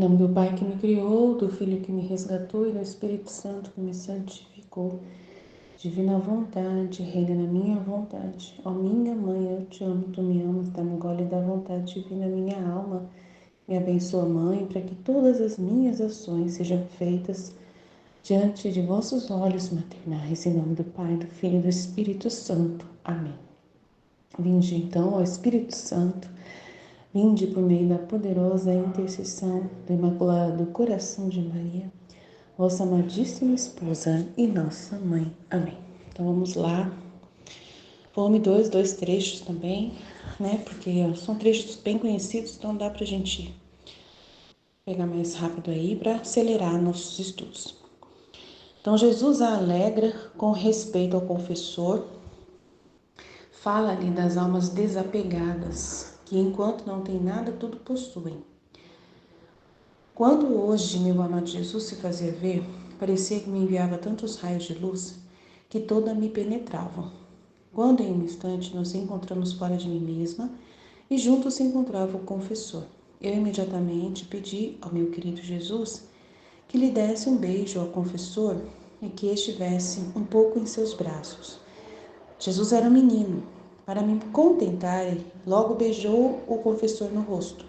nome do Pai que me criou, do Filho que me resgatou e do Espírito Santo que me santificou. Divina vontade, reina na minha vontade. Ó minha mãe, eu te amo, tu me amas, dá-me gole da vontade divina minha alma. Me abençoa, Mãe, para que todas as minhas ações sejam feitas diante de vossos olhos maternais. Em nome do Pai, do Filho e do Espírito Santo. Amém. Vinde então, ó Espírito Santo, vinde por meio da poderosa intercessão do Imaculado Coração de Maria, vossa amadíssima esposa e nossa mãe. Amém. Então vamos lá. Volume 2, dois trechos também, né? Porque são trechos bem conhecidos, então dá pra gente pegar mais rápido aí para acelerar nossos estudos. Então Jesus a alegra com respeito ao confessor, fala ali das almas desapegadas, que enquanto não tem nada, tudo possuem. Quando hoje meu amado Jesus se fazia ver, parecia que me enviava tantos raios de luz que toda me penetravam. Quando em um instante nos encontramos fora de mim mesma e juntos se encontrava o confessor, eu imediatamente pedi ao meu querido Jesus que lhe desse um beijo ao confessor e que estivesse um pouco em seus braços. Jesus era um menino. Para me contentar, logo beijou o confessor no rosto,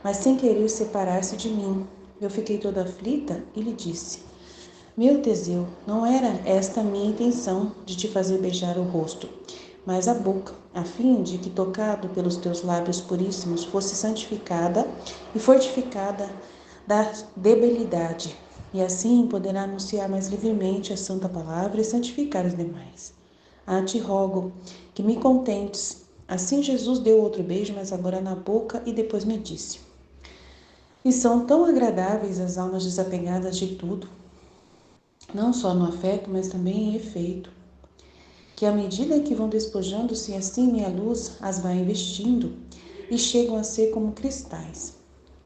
mas sem querer separar-se de mim. Eu fiquei toda aflita e lhe disse: Meu Teseu, não era esta a minha intenção de te fazer beijar o rosto, mas a boca, a fim de que, tocado pelos teus lábios puríssimos, fosse santificada e fortificada da debilidade, e assim poderá anunciar mais livremente a santa palavra e santificar os demais. Te rogo que me contentes. Assim Jesus deu outro beijo, mas agora na boca, e depois me disse: E são tão agradáveis as almas desapegadas de tudo, não só no afeto, mas também em efeito, que à medida que vão despojando-se assim minha luz as vai investindo e chegam a ser como cristais,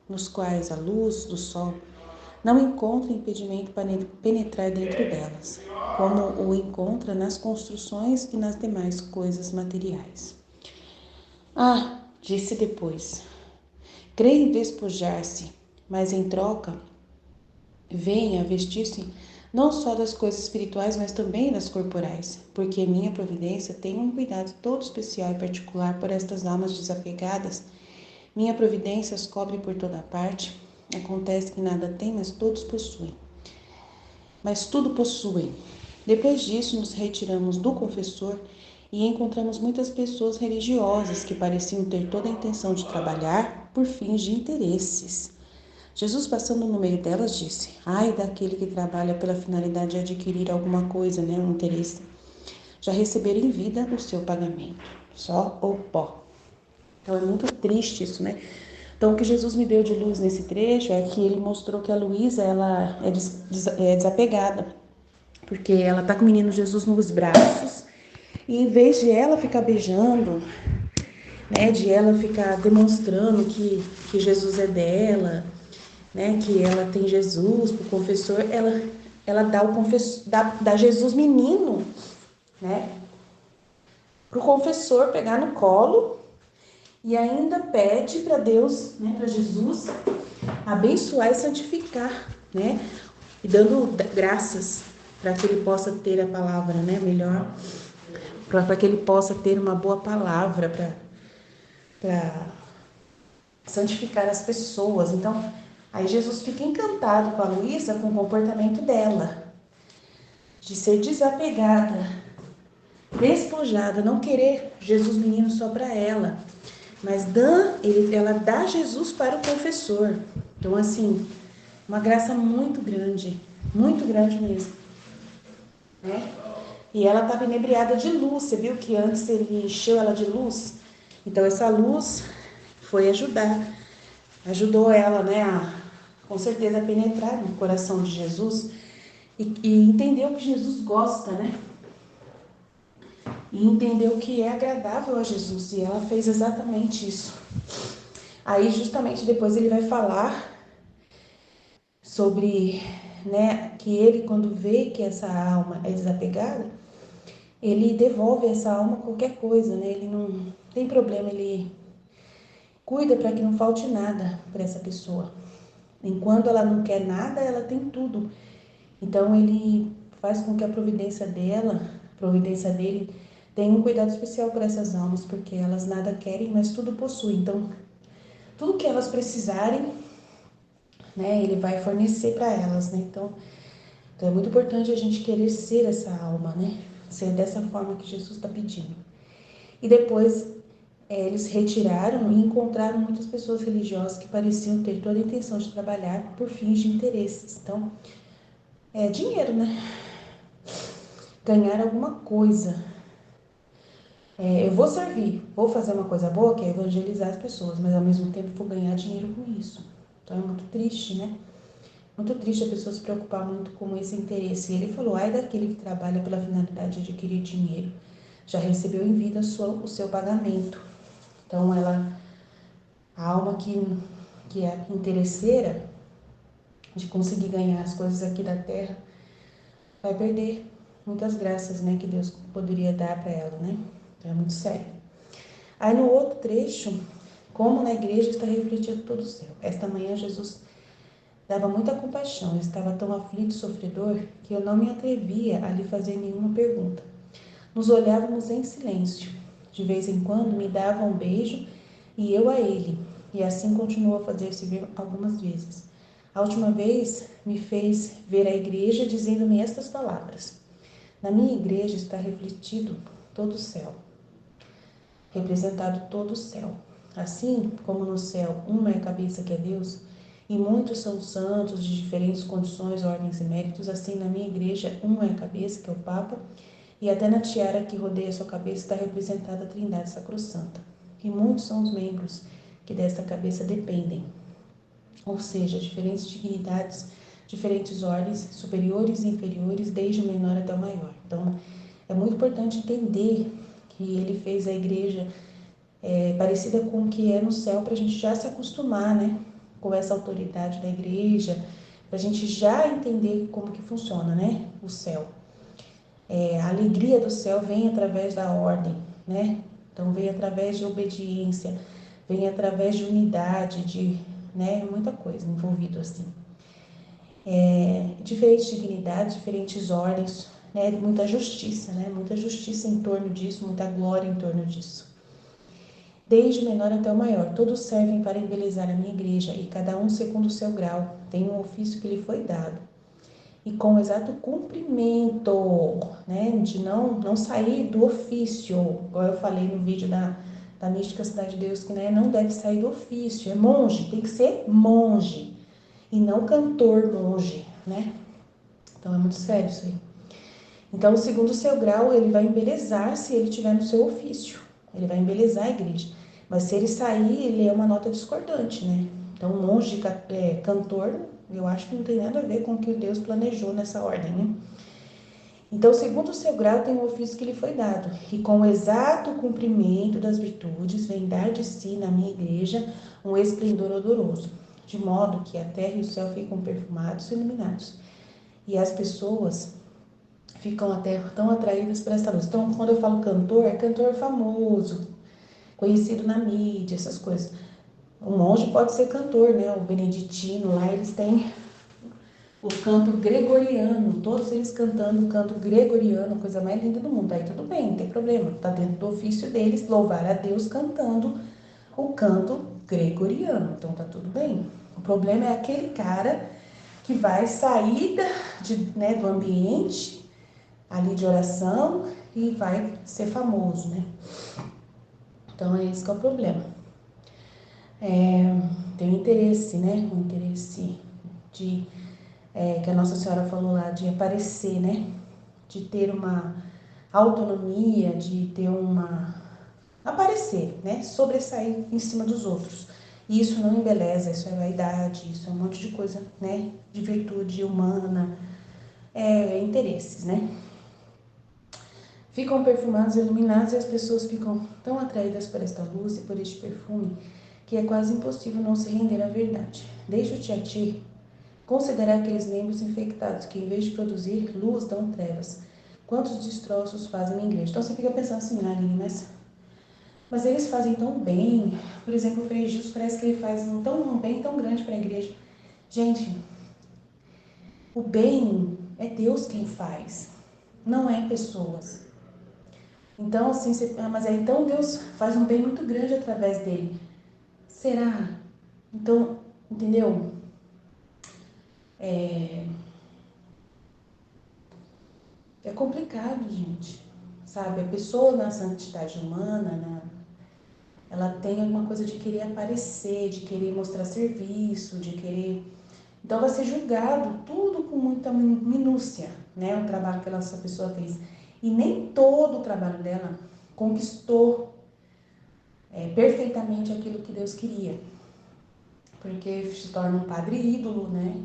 nos quais a luz do sol não encontra impedimento para penetrar dentro delas, como o encontra nas construções e nas demais coisas materiais. Disse depois, creio despojar-se, mas em troca venha vestir-se não só das coisas espirituais, mas também das corporais, porque minha providência tem um cuidado todo especial e particular por estas almas desapegadas. Minha providência as cobre por toda parte. Acontece que nada tem, mas todos possuem. Mas tudo possuem. Depois disso, nos retiramos do confessor e encontramos muitas pessoas religiosas que pareciam ter toda a intenção de trabalhar por fins de interesses. Jesus, passando no meio delas, disse: Ai daquele que trabalha pela finalidade de adquirir alguma coisa, um interesse. Já receber em vida o seu pagamento, só ou pó. Então é muito triste isso, né? Então o que Jesus me deu de luz nesse trecho é que ele mostrou que a Luísa, ela é desapegada, porque ela tá com o menino Jesus nos braços e em vez de ela ficar beijando, de ela ficar demonstrando que Jesus é dela, que ela tem Jesus pro confessor, ela dá o confessor, dá Jesus menino, pro confessor pegar no colo e ainda pede para Deus, para Jesus abençoar e santificar, e dando graças para que ele possa ter a palavra, melhor, para que ele possa ter uma boa palavra para santificar as pessoas. Então, aí Jesus fica encantado com a Luísa, com o comportamento dela, de ser desapegada, despojada, não querer Jesus menino só para ela, mas ela dá Jesus para o confessor. Então, assim, uma graça muito grande mesmo, E ela estava inebriada de luz, você viu que antes ele encheu ela de luz? Então, essa luz ajudou ela, com certeza, a penetrar no coração de Jesus e entender o que Jesus gosta, E entender o que é agradável a Jesus, e ela fez exatamente isso. Aí, justamente depois, ele vai falar sobre, que ele, quando vê que essa alma é desapegada, ele devolve essa alma qualquer coisa, Ele não tem problema, ele cuida para que não falte nada para essa pessoa. Enquanto ela não quer nada, ela tem tudo. Então ele faz com que a providência dele, tenha um cuidado especial por essas almas, porque elas nada querem, mas tudo possuem. Então, tudo que elas precisarem, né, ele vai fornecer para elas, né? Então é muito importante a gente querer ser essa alma, né? Ser dessa forma que Jesus está pedindo. E depois eles retiraram e encontraram muitas pessoas religiosas que pareciam ter toda a intenção de trabalhar por fins de interesses. Então, é dinheiro, né? Ganhar alguma coisa. Eu vou servir, vou fazer uma coisa boa, que é evangelizar as pessoas, mas ao mesmo tempo vou ganhar dinheiro com isso. Então é muito triste, né? Muito triste a pessoa se preocupar muito com esse interesse. E ele falou, ai daquele que trabalha pela finalidade de adquirir dinheiro, já recebeu em vida o seu pagamento. Então a alma que é interesseira de conseguir ganhar as coisas aqui da terra, vai perder muitas graças, né, que Deus poderia dar para ela, né? Então é muito sério. Aí no outro trecho, como na igreja está refletido todo o céu. Esta manhã Jesus dava muita compaixão, ele estava tão aflito e sofredor que eu não me atrevia a lhe fazer nenhuma pergunta. Nos olhávamos em silêncio. De vez em quando me dava um beijo e eu a ele, e assim continuou a fazer-se ver algumas vezes. A última vez me fez ver a igreja dizendo-me estas palavras: na minha igreja está refletido todo o céu, representado todo o céu. Assim como no céu uma é a cabeça que é Deus, e muitos são santos de diferentes condições, ordens e méritos, assim na minha igreja uma é a cabeça, que é o Papa, e até na tiara que rodeia sua cabeça está representada a Trindade Sacrossanta. E muitos são os membros que desta cabeça dependem, ou seja, diferentes dignidades, diferentes ordens, superiores e inferiores, desde o menor até o maior. Então, é muito importante entender que ele fez a igreja parecida com o que é no céu, para a gente já se acostumar, né, com essa autoridade da igreja, para a gente já entender como que funciona, né, o céu. A alegria do céu vem através da ordem, né? Então vem através de obediência, vem através de unidade, de, né, muita coisa envolvida assim. Diferentes dignidades, diferentes ordens, né? Muita justiça, né? Muita justiça em torno disso, muita glória em torno disso. Desde o menor até o maior, todos servem para embelezar a minha igreja, e cada um segundo o seu grau, tem um ofício que lhe foi dado. E com o exato cumprimento, né, de não sair do ofício, igual eu falei no vídeo da Mística Cidade de Deus, que, né, não deve sair do ofício, é monge, tem que ser monge, e não cantor monge, né? Então é muito sério isso aí. Então, segundo o seu grau, ele vai embelezar se ele estiver no seu ofício, ele vai embelezar a igreja. Mas se ele sair, ele é uma nota discordante, né? Então, monge, cantor, eu acho que não tem nada a ver com o que Deus planejou nessa ordem, né? Então, segundo o seu grau, tem o ofício que lhe foi dado, e com o exato cumprimento das virtudes, vem dar de si na minha igreja um esplendor odoroso, de modo que a terra e o céu ficam perfumados e iluminados, e as pessoas ficam até tão atraídas por essa luz. Então, quando eu falo cantor, é cantor famoso, conhecido na mídia, essas coisas. O monge pode ser cantor, né? O beneditino, lá eles têm o canto gregoriano, todos eles cantando o canto gregoriano, coisa mais linda do mundo. Aí tudo bem, não tem problema, tá dentro do ofício deles, louvar a Deus cantando o canto gregoriano, então tá tudo bem. O problema é aquele cara que vai sair né, do ambiente ali de oração e vai ser famoso, né? Então é esse que é o problema. Tem um interesse, né? Um interesse de que a Nossa Senhora falou lá, de aparecer, né? De ter uma autonomia, de ter aparecer, né? Sobressair em cima dos outros. E isso não embeleza, isso é vaidade, isso é um monte de coisa, né? De virtude humana, interesses, né? Ficam perfumados e iluminados, e as pessoas ficam tão atraídas por esta luz e por este perfume que é quase impossível não se render à verdade. Deixa-te a ti considerar aqueles membros infectados que, em vez de produzir luz, dão trevas. Quantos destroços fazem na igreja? Então você fica pensando assim, Aline, mas eles fazem tão bem. Por exemplo, o Frei Gilson parece que ele faz um bem tão grande para a igreja. Gente, o bem é Deus quem faz, não é pessoas. Então, assim, então Deus faz um bem muito grande através dele. Será? Então, entendeu? É complicado, gente. Sabe? A pessoa na santidade humana, ela tem alguma coisa de querer aparecer, de querer mostrar serviço, de querer. Então vai ser julgado tudo com muita minúcia, né? O trabalho que essa pessoa fez. E nem todo o trabalho dela conquistou perfeitamente aquilo que Deus queria. Porque se torna um padre ídolo, né?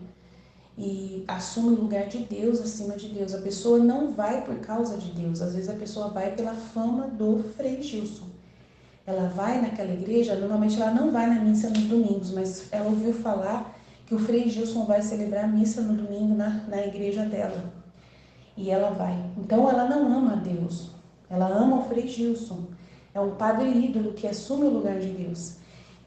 E assume o lugar de Deus acima de Deus. A pessoa não vai por causa de Deus. Às vezes a pessoa vai pela fama do Frei Gilson. Ela vai naquela igreja, normalmente ela não vai na missa nos domingos, mas ela ouviu falar que o Frei Gilson vai celebrar a missa no domingo na igreja dela. E ela vai. Então ela não ama a Deus, ela ama o Frei Gilson. É um padre ídolo que assume o lugar de Deus.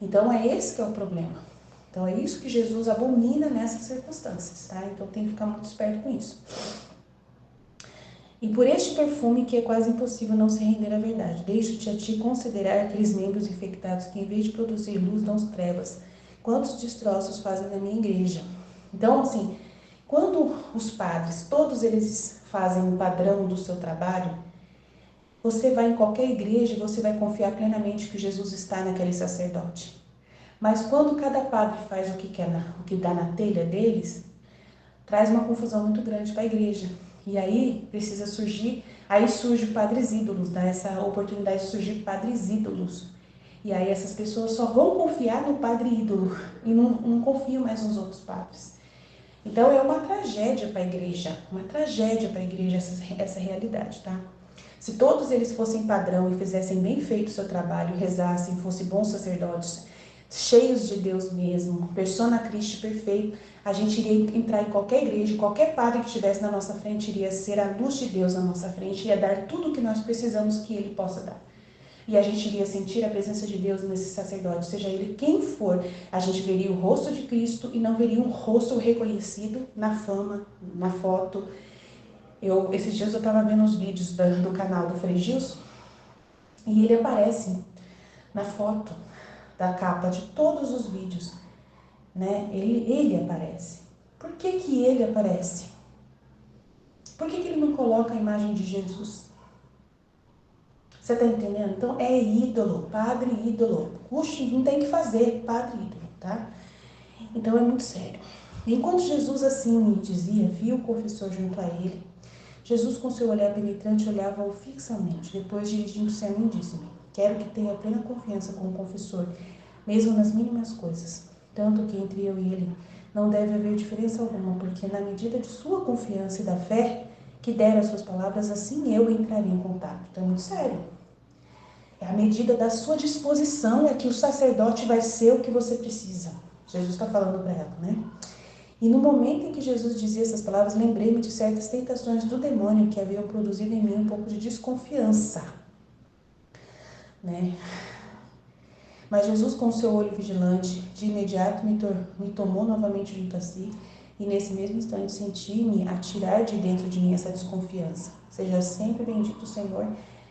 Então é esse que é o problema. Então é isso que Jesus abomina nessas circunstâncias, tá? Então tem que ficar muito esperto com isso. E por este perfume que é quase impossível não se render à verdade, deixo-te a ti considerar aqueles membros infectados que, em vez de produzir luz, dão trevas. Quantos destroços fazem na minha igreja? Então, assim, quando os padres, todos eles fazem um padrão do seu trabalho, você vai em qualquer igreja e você vai confiar plenamente que Jesus está naquele sacerdote. Mas quando cada padre faz o que quer, o que dá na telha deles, traz uma confusão muito grande para a igreja. E aí precisa surgir, aí surge padres ídolos, dá essa oportunidade de surgir padres ídolos. E aí essas pessoas só vão confiar no padre ídolo e não confiam mais nos outros padres. Então é uma tragédia para a igreja, essa realidade, tá? Se todos eles fossem padrão e fizessem bem feito o seu trabalho, rezassem, fossem bons sacerdotes, cheios de Deus mesmo, persona Christi perfeito, a gente iria entrar em qualquer igreja, qualquer padre que estivesse na nossa frente iria ser a luz de Deus na nossa frente, ia dar tudo o que nós precisamos que ele possa dar. E a gente iria sentir a presença de Deus nesse sacerdote, seja ele quem for. A gente veria o rosto de Cristo e não veria um rosto reconhecido na fama, na foto. Esses dias eu estava vendo os vídeos do canal do Frei Gilson e ele aparece na foto da capa de todos os vídeos, né? Ele aparece. Por que que ele aparece? Por que que ele não coloca a imagem de Jesus? Você está entendendo? Então é ídolo, padre ídolo. Puxa, não tem que fazer, padre ídolo, tá? Então é muito sério. Enquanto Jesus assim me dizia, viu o confessor junto a ele, Jesus com seu olhar penetrante olhava-o fixamente. Depois dirigindo-se a mim disse-me, quero que tenha plena confiança com o confessor, mesmo nas mínimas coisas. Tanto que entre eu e ele não deve haver diferença alguma, porque na medida de sua confiança e da fé que der às suas palavras, assim eu entrarei em contato. Então é muito sério. É a medida da sua disposição é que o sacerdote vai ser o que você precisa. Jesus está falando para ela, né? E no momento em que Jesus dizia essas palavras, lembrei-me de certas tentações do demônio que haviam produzido em mim um pouco de desconfiança, né? Mas Jesus, com seu olho vigilante, de imediato me tomou novamente junto a si, e nesse mesmo instante senti-me atirar de dentro de mim essa desconfiança. Seja sempre bendito o Senhor,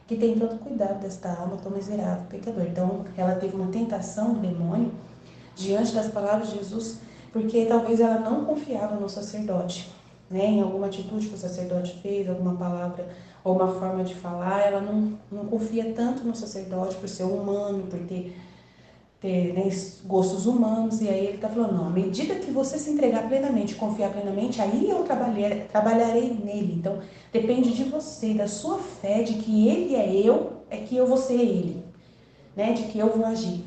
que tem tanto cuidado desta alma tão miserável, pecador. Então, ela teve uma tentação do demônio diante das palavras de Jesus, porque talvez ela não confiava no sacerdote, né? Em alguma atitude que o sacerdote fez, alguma palavra ou uma forma de falar, ela não confia tanto no sacerdote por ser humano, por ter né, gostos humanos, e aí ele está falando, não, à medida que você se entregar plenamente, confiar plenamente, aí eu trabalharei nele. Então, depende de você, da sua fé, de que ele é eu, é que eu vou ser ele, né, de que eu vou agir.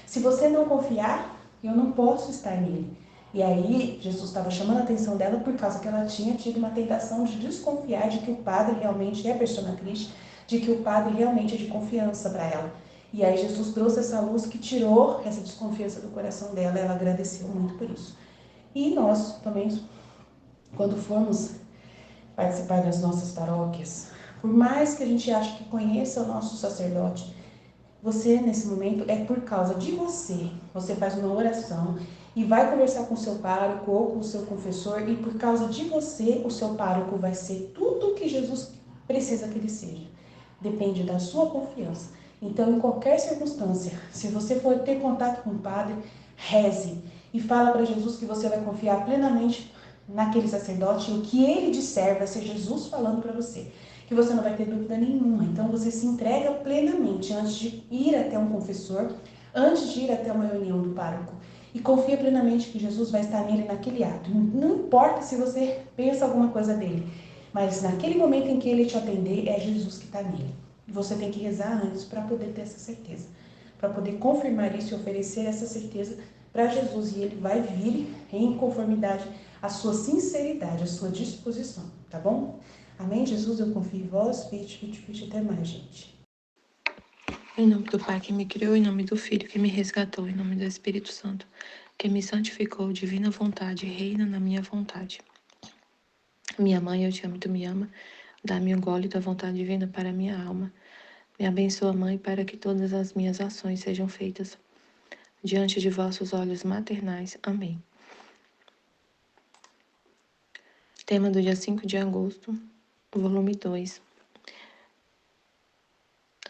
Se você não confiar, eu não posso estar nele. E aí, Jesus estava chamando a atenção dela por causa que ela tinha tido uma tentação de desconfiar de que o padre realmente é persona Christi, de que o padre realmente é de confiança para ela. E aí Jesus trouxe essa luz que tirou essa desconfiança do coração dela, ela agradeceu muito por isso. E nós também, quando formos participar das nossas paróquias, por mais que a gente ache que conheça o nosso sacerdote, você nesse momento é por causa de você. Você faz uma oração e vai conversar com o seu pároco ou com o seu confessor, e por causa de você, o seu pároco vai ser tudo o que Jesus precisa que ele seja. Depende da sua confiança. Então, em qualquer circunstância, se você for ter contato com o padre, reze e fala para Jesus que você vai confiar plenamente naquele sacerdote, e o que ele disser vai ser Jesus falando para você, que você não vai ter dúvida nenhuma. Então, você se entrega plenamente antes de ir até um confessor, antes de ir até uma reunião do pároco, e confia plenamente que Jesus vai estar nele naquele ato. Não importa se você pensa alguma coisa dele, mas naquele momento em que ele te atender, é Jesus que está nele. Você tem que rezar antes para poder ter essa certeza, para poder confirmar isso e oferecer essa certeza para Jesus, e ele vai vir em conformidade à sua sinceridade, à sua disposição, tá bom? Amém, Jesus, eu confio em vós, vite, até mais, gente. Em nome do Pai que me criou, em nome do Filho que me resgatou, em nome do Espírito Santo que me santificou, divina vontade, reina na minha vontade. Minha mãe, eu te amo e tu me ama, dá-me um gole da vontade divina para a minha alma. Me abençoa, Mãe, para que todas as minhas ações sejam feitas diante de vossos olhos maternais. Amém. Tema do dia 5 de agosto, volume 2.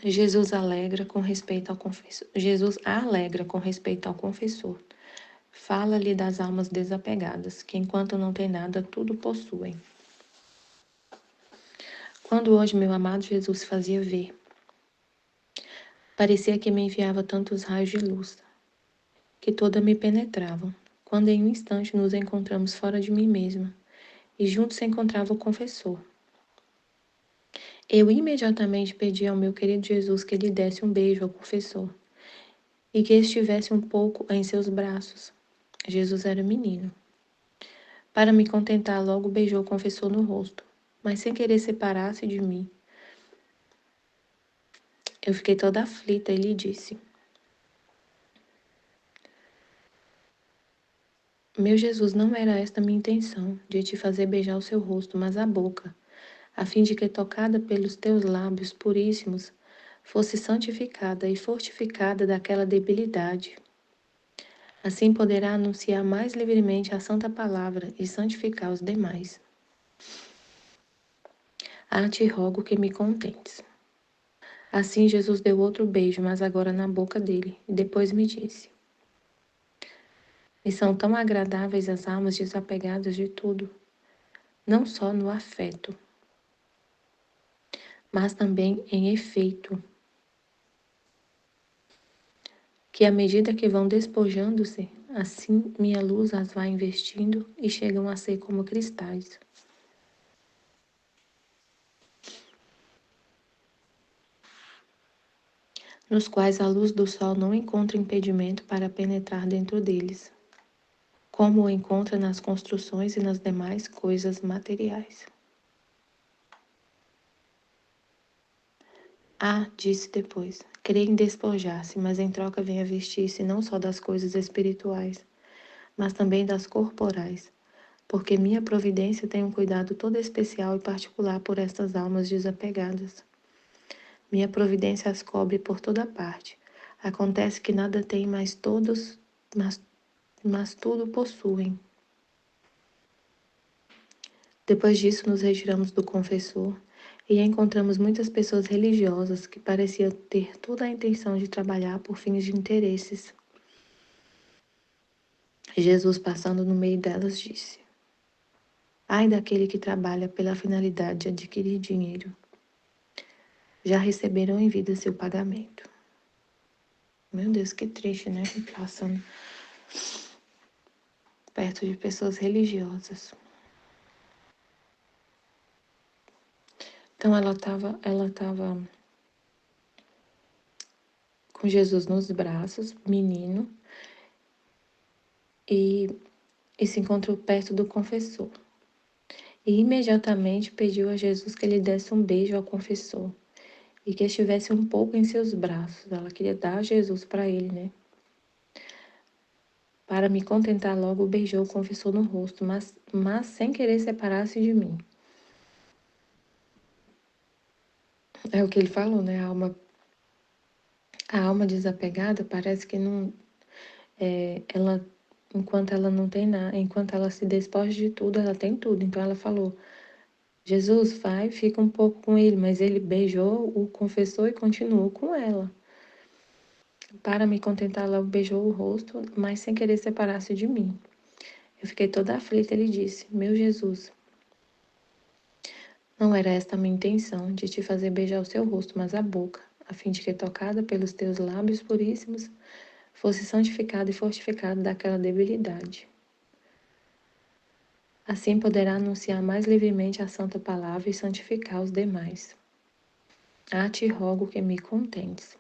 Jesus alegra com respeito ao confessor. Jesus alegra com respeito ao confessor. Fala-lhe das almas desapegadas, que enquanto não tem nada, tudo possuem. Quando hoje meu amado Jesus se fazia ver, parecia que me enviava tantos raios de luz, que toda me penetravam. Quando em um instante nos encontramos fora de mim mesma, e juntos se encontrava o confessor. Eu imediatamente pedi ao meu querido Jesus que lhe desse um beijo ao confessor, e que estivesse um pouco em seus braços. Jesus era menino. Para me contentar, logo beijou o confessor no rosto, mas sem querer separar-se de mim. Eu fiquei toda aflita e lhe disse: Meu Jesus, não era esta minha intenção, de te fazer beijar o seu rosto, mas a boca, a fim de que, tocada pelos teus lábios puríssimos, fosse santificada e fortificada daquela debilidade. Assim poderá anunciar mais livremente a santa palavra e santificar os demais. Te rogo que me contentes. Assim Jesus deu outro beijo, mas agora na boca dele, e depois me disse: E são tão agradáveis as almas desapegadas de tudo, não só no afeto, mas também em efeito, que à medida que vão despojando-se, assim minha luz as vai investindo e chegam a ser como cristais. Nos quais a luz do sol não encontra impedimento para penetrar dentro deles, como o encontra nas construções e nas demais coisas materiais. Disse depois, crê em despojar-se, mas em troca venha vestir-se não só das coisas espirituais, mas também das corporais, porque minha providência tem um cuidado todo especial e particular por estas almas desapegadas. Minha providência as cobre por toda parte. Acontece que nada tem, mas tudo possuem. Depois disso, nos retiramos do confessor e encontramos muitas pessoas religiosas que pareciam ter toda a intenção de trabalhar por fins de interesses. Jesus, passando no meio delas, disse: Ai daquele que trabalha pela finalidade de adquirir dinheiro. Já receberam em vida seu pagamento. Meu Deus, que triste, né? Passando perto de pessoas religiosas. Então ela tava com Jesus nos braços, menino, e se encontrou perto do confessor. E imediatamente pediu a Jesus que lhe desse um beijo ao confessor e que estivesse um pouco em seus braços. Ela queria dar Jesus para ele, né? Para me contentar logo, beijou o confessor no rosto, mas sem querer separar-se de mim. É o que ele falou, né? A alma desapegada parece que não. Ela enquanto ela não tem nada, enquanto ela se despoja de tudo, ela tem tudo. Então ela falou: Jesus, vai, fica um pouco com ele, mas ele beijou, o confessou e continuou com ela. Para me contentar, ela beijou o rosto, mas sem querer separar-se de mim. Eu fiquei toda aflita. Ele disse: Meu Jesus, não era esta a minha intenção, de te fazer beijar o seu rosto, mas a boca, a fim de que, tocada pelos teus lábios puríssimos, fosse santificada e fortificada daquela debilidade. Assim poderá anunciar mais livremente a santa palavra e santificar os demais. Ah, te rogo que me contentes.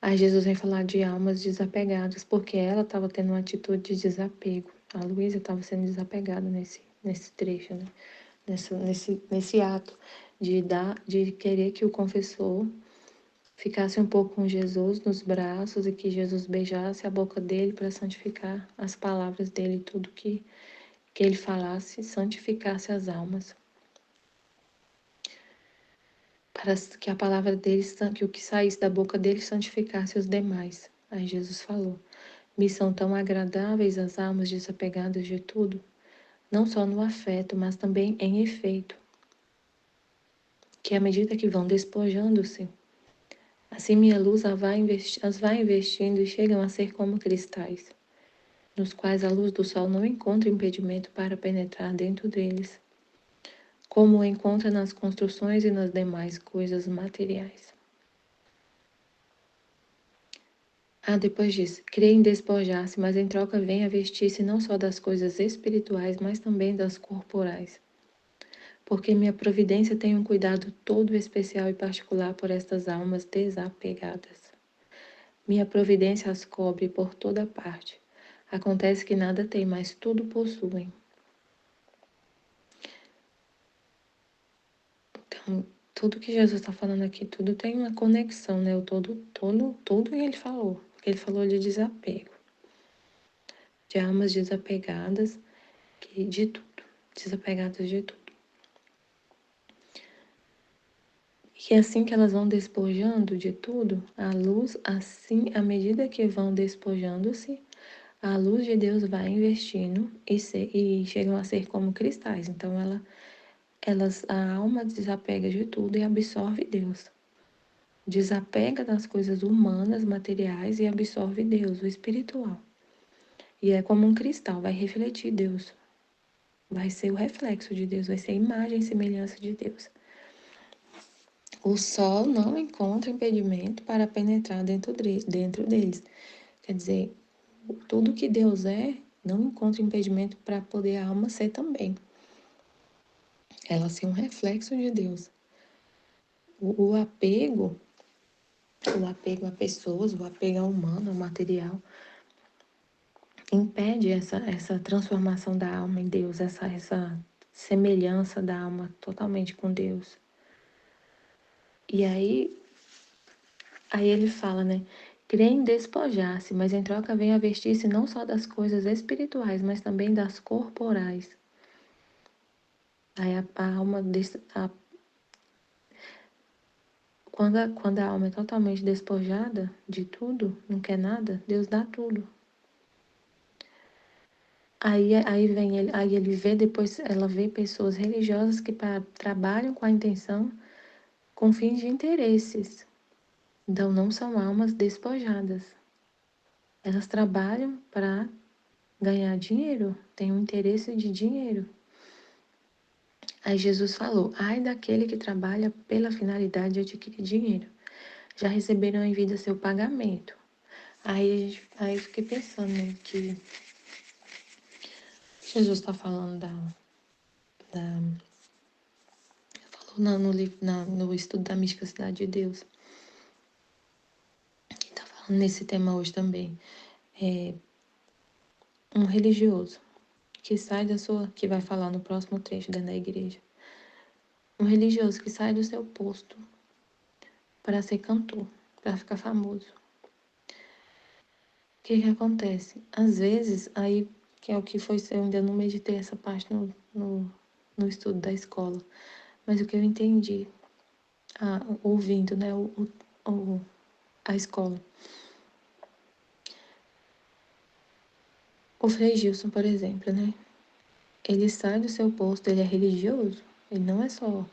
Aí Jesus vem falar de almas desapegadas, porque ela estava tendo uma atitude de desapego. A Luísa estava sendo desapegada nesse trecho, né? Nesse ato de querer que o confessor ficasse um pouco com Jesus nos braços e que Jesus beijasse a boca dele para santificar as palavras dele, tudo que ele falasse, santificasse as almas. Para que a palavra dele, que o que saísse da boca dele santificasse os demais. Aí Jesus falou: Me são tão agradáveis as almas desapegadas de tudo, não só no afeto, mas também em efeito, que à medida que vão despojando-se, assim minha luz as vai investindo e chegam a ser como cristais, nos quais a luz do sol não encontra impedimento para penetrar dentro deles, como o encontra nas construções e nas demais coisas materiais. Depois disso, creio em despojar-se, mas em troca vem a vestir-se não só das coisas espirituais, mas também das corporais. Porque minha providência tem um cuidado todo especial e particular por estas almas desapegadas. Minha providência as cobre por toda parte. Acontece que nada tem, mas tudo possuem. Então, tudo que Jesus está falando aqui, tudo tem uma conexão, né? Tudo que ele falou. Ele falou de desapego, de almas desapegadas, de tudo, desapegadas de tudo. E assim que elas vão despojando de tudo, a luz, assim, à medida que vão despojando-se, a luz de Deus vai investindo e chegam a ser como cristais. Então, a alma desapega de tudo e absorve Deus. Desapega das coisas humanas, materiais e absorve Deus, o espiritual. E é como um cristal, vai refletir Deus. Vai ser o reflexo de Deus, vai ser a imagem e semelhança de Deus. O sol não encontra impedimento para penetrar dentro deles. Quer dizer, tudo que Deus é, não encontra impedimento para poder a alma ser também. Ela ser um reflexo de Deus. O apego a pessoas, o apego ao humano, ao material, impede essa transformação da alma em Deus, essa semelhança da alma totalmente com Deus. E aí ele fala, né? Crê em despojar-se, mas em troca vem a vestir-se não só das coisas espirituais, mas também das corporais. Aí a alma, quando a alma é totalmente despojada de tudo, não quer nada, Deus dá tudo. Aí ele vê depois, ela vê pessoas religiosas que trabalham com a intenção, com fins de interesses. Então não são almas despojadas. Elas trabalham para ganhar dinheiro, têm um interesse de dinheiro. Aí Jesus falou: ai daquele que trabalha pela finalidade de adquirir dinheiro. Já receberam em vida seu pagamento. Aí eu fiquei pensando, né, que Jesus está falando falou no estudo da misticidade de Deus. Está falando nesse tema hoje também. Um religioso que sai que vai falar no próximo trecho dentro da igreja. Um religioso que sai do seu posto para ser cantor, para ficar famoso. O que acontece? Às vezes, aí, que é o que foi, eu ainda não meditei essa parte no estudo da escola, mas o que eu entendi, ouvindo, né, a escola. O Frei Gilson, por exemplo, né? Ele sai do seu posto, ele é religioso. Ele não é só,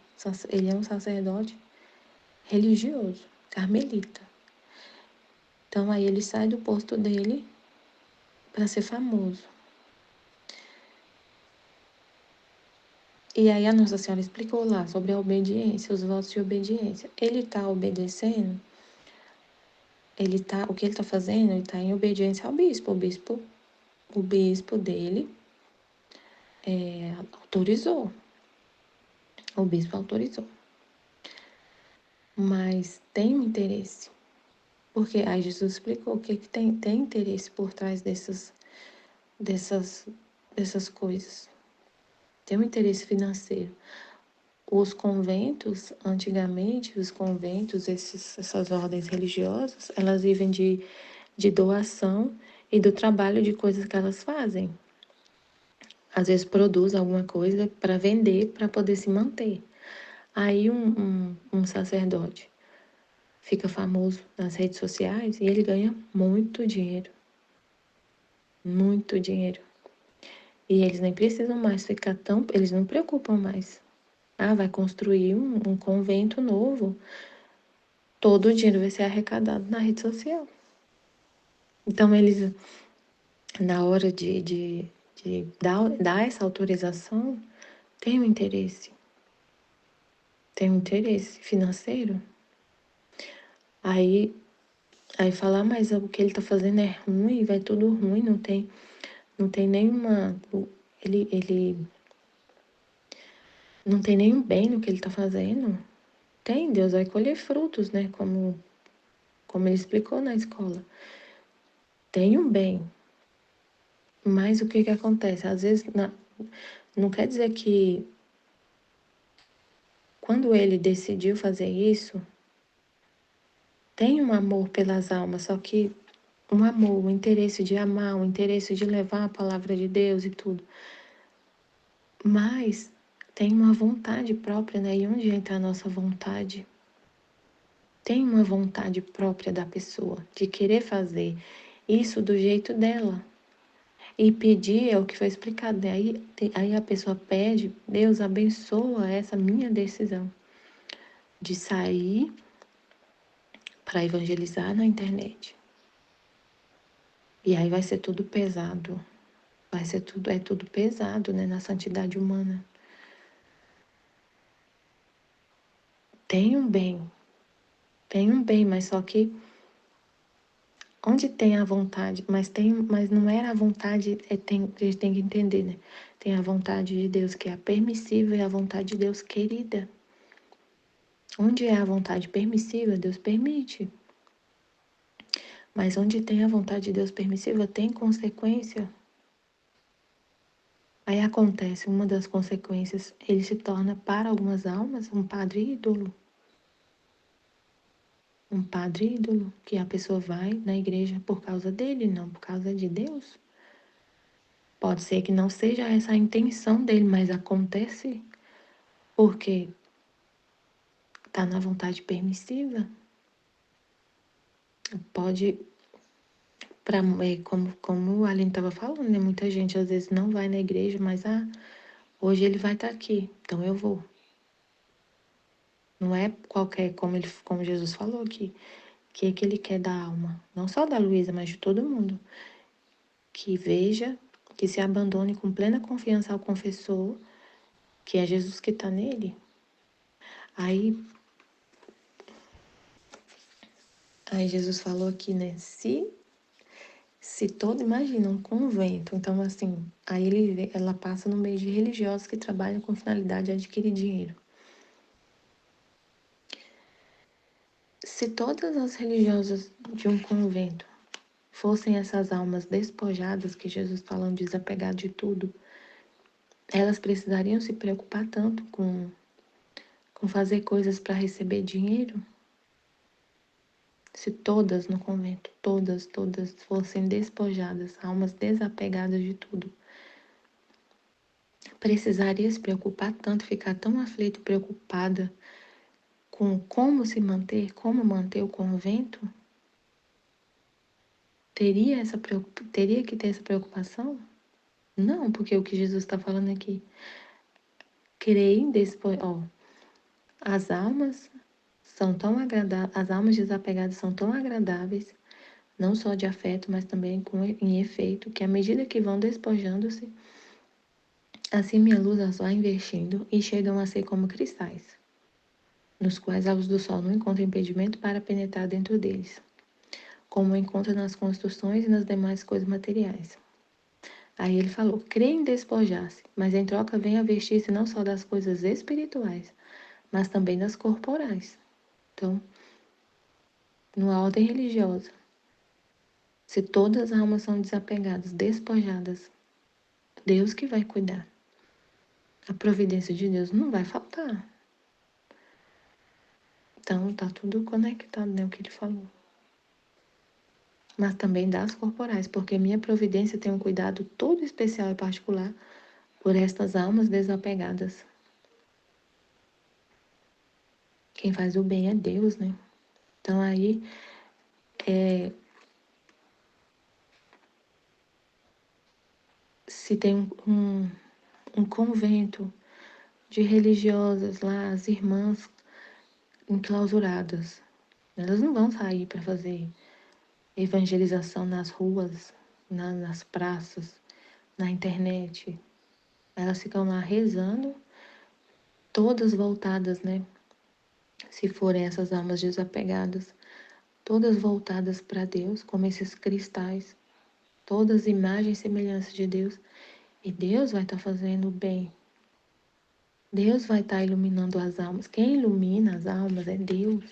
ele é um sacerdote religioso, carmelita. Então aí ele sai do posto dele para ser famoso. E aí a Nossa Senhora explicou lá sobre a obediência, os votos de obediência. Ele está obedecendo, o que ele está fazendo, ele está em obediência ao bispo. O bispo dele autorizou. O bispo autorizou. Mas tem um interesse. Porque aí Jesus explicou o que tem interesse por trás dessas coisas. Tem um interesse financeiro. Os conventos, antigamente, essas ordens religiosas, elas vivem de doação e do trabalho de coisas que elas fazem. Às vezes produz alguma coisa para vender, para poder se manter. Aí um sacerdote fica famoso nas redes sociais e ele ganha muito dinheiro. Muito dinheiro. E eles nem precisam mais ficar tão... Eles não preocupam mais. Ah, vai construir um convento novo. Todo o dinheiro vai ser arrecadado na rede social. Então, eles, na hora de dar essa autorização, tem um interesse. Tem um interesse financeiro. Aí falar, mas o que ele tá fazendo é ruim, vai tudo ruim, não tem nenhuma... Ele não tem nenhum bem no que ele tá fazendo. Tem, Deus vai colher frutos, né? Como ele explicou na escola. Tem um bem. Mas o que que acontece? Às vezes, não quer dizer que quando ele decidiu fazer isso, tem um amor pelas almas, só que um amor, um interesse de amar, um interesse de levar a palavra de Deus e tudo. Mas tem uma vontade própria, né? E onde entra a nossa vontade? Tem uma vontade própria da pessoa de querer fazer isso do jeito dela. E pedir é o que foi explicado, né? Aí a pessoa pede, Deus abençoa essa minha decisão de sair para evangelizar na internet. E aí vai ser tudo pesado. É tudo pesado, né, na santidade humana. Tem um bem, mas só que onde tem a vontade, mas não era a vontade, a gente tem que entender, né? Tem a vontade de Deus que é a permissiva e a vontade de Deus querida. Onde é a vontade permissiva, Deus permite. Mas onde tem a vontade de Deus permissiva, tem consequência. Aí acontece, uma das consequências, ele se torna, para algumas almas, um padre ídolo. Um padre ídolo, que a pessoa vai na igreja por causa dele, não por causa de Deus. Pode ser que não seja essa a intenção dele, mas acontece porque está na vontade permissiva. Pode, como a Aline estava falando, né? Muita gente às vezes não vai na igreja, mas hoje ele vai estar aqui, então eu vou. Não é qualquer, como Jesus falou aqui, que ele quer da alma, não só da Luísa, mas de todo mundo. Que veja, que se abandone com plena confiança ao confessor, que é Jesus que está nele. Aí Jesus falou aqui, né? Se todo, imagina, um convento, então assim, aí ela passa no meio de religiosos que trabalham com finalidade de adquirir dinheiro. Se todas as religiosas de um convento fossem essas almas despojadas que Jesus falando, desapegadas de tudo, elas precisariam se preocupar tanto com fazer coisas para receber dinheiro? Se todas no convento, todas fossem despojadas, almas desapegadas de tudo, precisaria se preocupar tanto, ficar tão aflita e preocupada com como se manter, como manter o convento? teria que ter essa preocupação? Não, porque o que Jesus está falando aqui, creem as almas são tão agradáveis, as almas desapegadas são tão agradáveis, não só de afeto, mas também em efeito, que à medida que vão despojando-se, assim minha luz as vai investindo e chegam a ser como cristais, nos quais a luz do sol não encontra impedimento para penetrar dentro deles, como encontra nas construções e nas demais coisas materiais. Aí ele falou, crê em despojar-se, mas em troca vem a vestir-se não só das coisas espirituais, mas também das corporais. Então, numa ordem religiosa, se todas as almas são desapegadas, despojadas, Deus que vai cuidar. A providência de Deus não vai faltar. Então, tá tudo conectado, né, o que ele falou. Mas também das corporais, porque minha providência tem um cuidado todo especial e particular por estas almas desapegadas. Quem faz o bem é Deus, né? Então aí se tem um convento de religiosas lá, as irmãs enclausuradas, elas não vão sair para fazer evangelização nas ruas, nas praças, na internet. Elas ficam lá rezando, todas voltadas, né? Se forem essas almas desapegadas, todas voltadas para Deus, como esses cristais, todas imagens e semelhanças de Deus. E Deus vai estar fazendo o bem. Deus vai estar iluminando as almas. Quem ilumina as almas é Deus.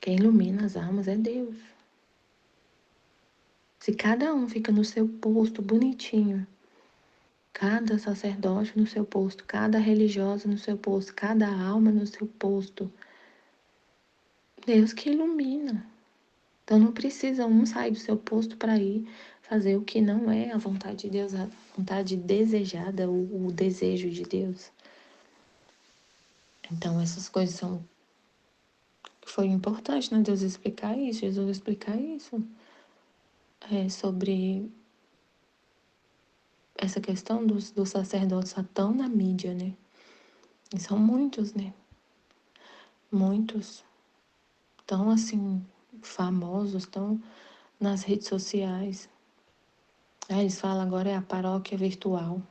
Quem ilumina as almas é Deus. Se cada um fica no seu posto bonitinho, cada sacerdote no seu posto, cada religiosa no seu posto, cada alma no seu posto, Deus que ilumina. Então não precisa um sair do seu posto para ir fazer o que não é a vontade de Deus, a vontade desejada, o desejo de Deus. Então essas coisas foi importante, né, Deus explicar isso, Jesus explicar isso, sobre essa questão dos sacerdotes só tão na mídia, né? E são muitos, né? Muitos tão assim famosos, tão nas redes sociais. Aí eles falam agora é a paróquia virtual.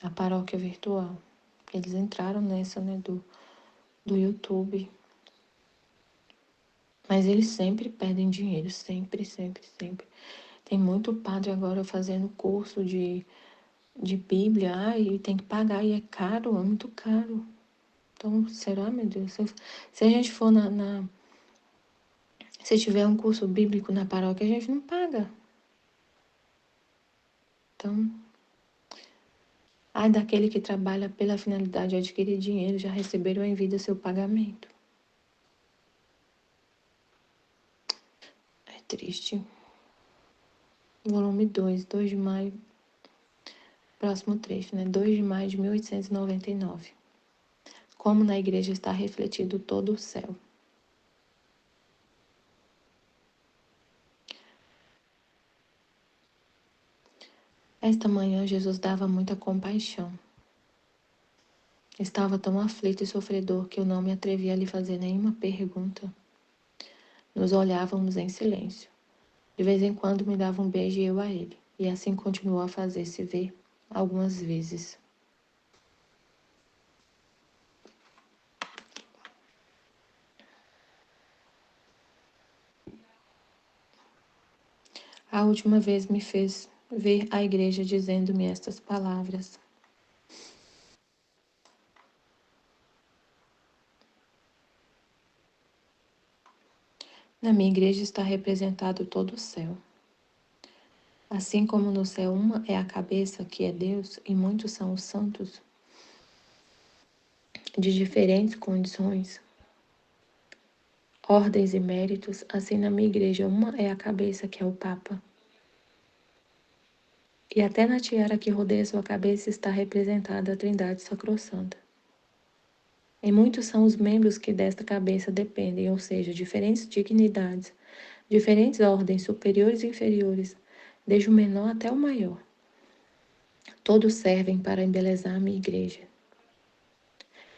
A paróquia virtual. Eles entraram nessa, né, do YouTube. Mas eles sempre pedem dinheiro, sempre, sempre, sempre. Tem muito padre agora fazendo curso de Bíblia, e tem que pagar, e é caro, é muito caro. Então, será, meu Deus? Se a gente for se tiver um curso bíblico na paróquia, a gente não paga. Então, ai daquele que trabalha pela finalidade de adquirir dinheiro, já receberam em vida seu pagamento. É triste. Volume 2 de maio, próximo trecho, né? 2 de maio de 1899. Como na igreja está refletido todo o céu. Esta manhã Jesus dava muita compaixão. Estava tão aflito e sofredor que eu não me atrevi a lhe fazer nenhuma pergunta. Nos olhávamos em silêncio. De vez em quando me dava um beijo e eu a ele, e assim continuou a fazer-se ver algumas vezes. A última vez me fez ver a igreja dizendo-me estas palavras. Na minha igreja está representado todo o céu. Assim como no céu uma é a cabeça, que é Deus, e muitos são os santos, de diferentes condições, ordens e méritos, assim na minha igreja uma é a cabeça, que é o Papa. E até na tiara que rodeia sua cabeça está representada a Trindade Sacrossanta. E muitos são os membros que desta cabeça dependem, ou seja, diferentes dignidades, diferentes ordens, superiores e inferiores, desde o menor até o maior. Todos servem para embelezar a minha igreja.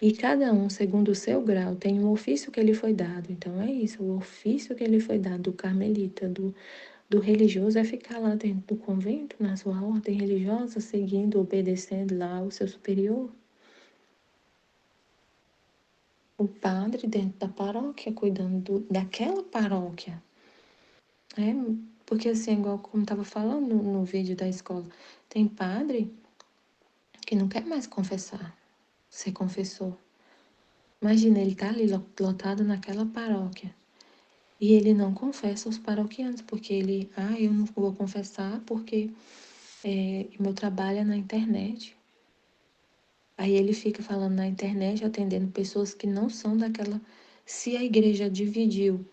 E cada um, segundo o seu grau, tem um ofício que lhe foi dado. Então é isso, o ofício que lhe foi dado do carmelita, do religioso, é ficar lá dentro do convento, na sua ordem religiosa, seguindo, obedecendo lá o seu superior. O padre dentro da paróquia, cuidando daquela paróquia. Porque assim, igual como estava falando no vídeo da escola, tem padre que não quer mais confessar, ser confessor. Imagina, ele tá ali lotado naquela paróquia e ele não confessa os paroquianos, porque eu não vou confessar porque meu trabalho é na internet. Aí ele fica falando na internet, atendendo pessoas que não são daquela. Se a igreja dividiu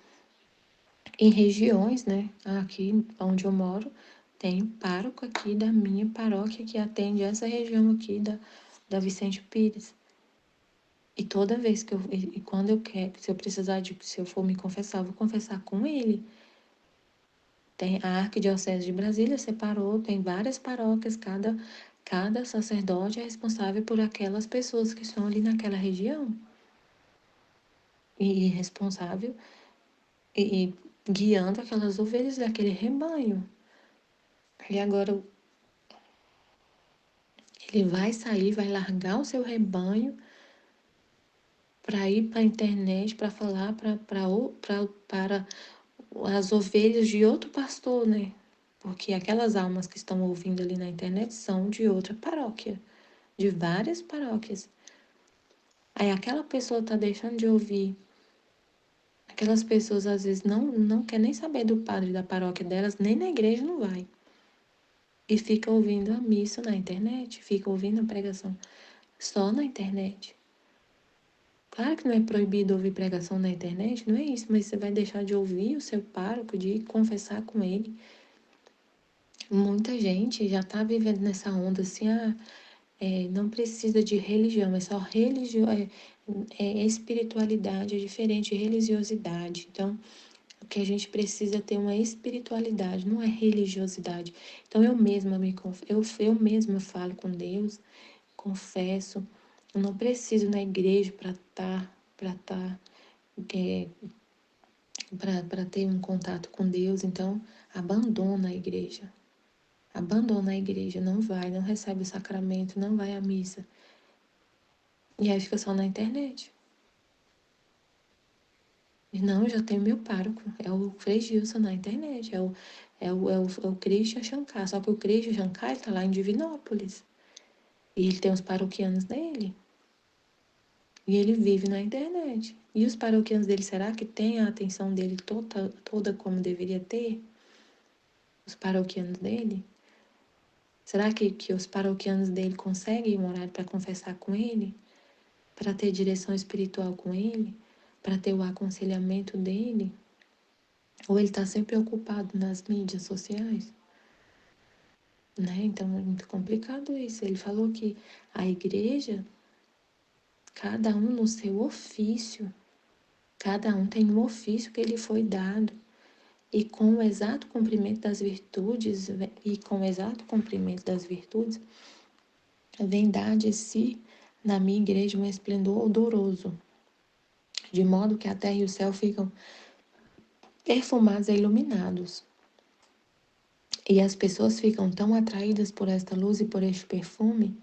em regiões, né? Aqui onde eu moro, tem pároco aqui da minha paróquia que atende essa região aqui da Vicente Pires. E toda vez e quando eu quero, se eu for me confessar, eu vou confessar com ele. Tem a Arquidiocese de Brasília separou, tem várias paróquias, cada sacerdote é responsável por aquelas pessoas que estão ali naquela região. E responsável e guiando aquelas ovelhas daquele rebanho. E agora ele vai sair, vai largar o seu rebanho para ir para a internet, para falar para as ovelhas de outro pastor, né? Porque aquelas almas que estão ouvindo ali na internet são de outra paróquia, de várias paróquias. Aí aquela pessoa está deixando de ouvir. Aquelas pessoas às vezes não quer nem saber do padre da paróquia delas, nem na igreja não vai. E fica ouvindo a missa na internet, fica ouvindo a pregação só na internet. Claro que não é proibido ouvir pregação na internet, não é isso, mas você vai deixar de ouvir o seu pároco, de confessar com ele. Muita gente já está vivendo nessa onda assim, não precisa de religião, é só espiritualidade, é diferente de religiosidade. Então, o que a gente precisa é ter uma espiritualidade, não é religiosidade. Então, eu mesma falo com Deus, confesso, eu não preciso ir na igreja para ter um contato com Deus, então abandona a igreja. Abandona a igreja, não vai, não recebe o sacramento, não vai à missa. E aí fica só na internet. E não, eu já tenho meu pároco, é o Frei Gilson na internet, é o Christian Shankar, só que o Christian Shankar está lá em Divinópolis. E ele tem os paroquianos dele. E ele vive na internet. E os paroquianos dele, será que tem a atenção dele toda como deveria ter? Os paroquianos dele? Será que os paroquianos dele conseguem um horário para confessar com ele? Para ter direção espiritual com ele? Para ter o aconselhamento dele? Ou ele está sempre ocupado nas mídias sociais? Né? Então é muito complicado isso. Ele falou que a igreja, cada um no seu ofício, cada um tem um ofício que lhe foi dado. E com o exato cumprimento das virtudes, vem dar de si na minha igreja um esplendor odoroso, de modo que a terra e o céu ficam perfumados e iluminados. E as pessoas ficam tão atraídas por esta luz e por este perfume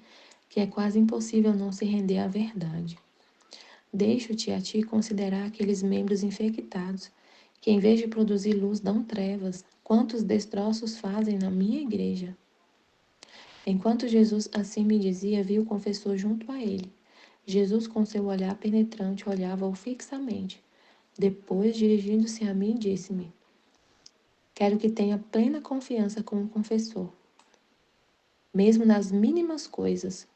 que é quase impossível não se render à verdade. Deixo-te a ti considerar aqueles membros infectados, que em vez de produzir luz dão trevas, quantos destroços fazem na minha igreja. Enquanto Jesus assim me dizia, vi o confessor junto a ele. Jesus, com seu olhar penetrante, olhava-o fixamente. Depois, dirigindo-se a mim, disse-me: Quero que tenha plena confiança com o confessor, mesmo nas mínimas coisas.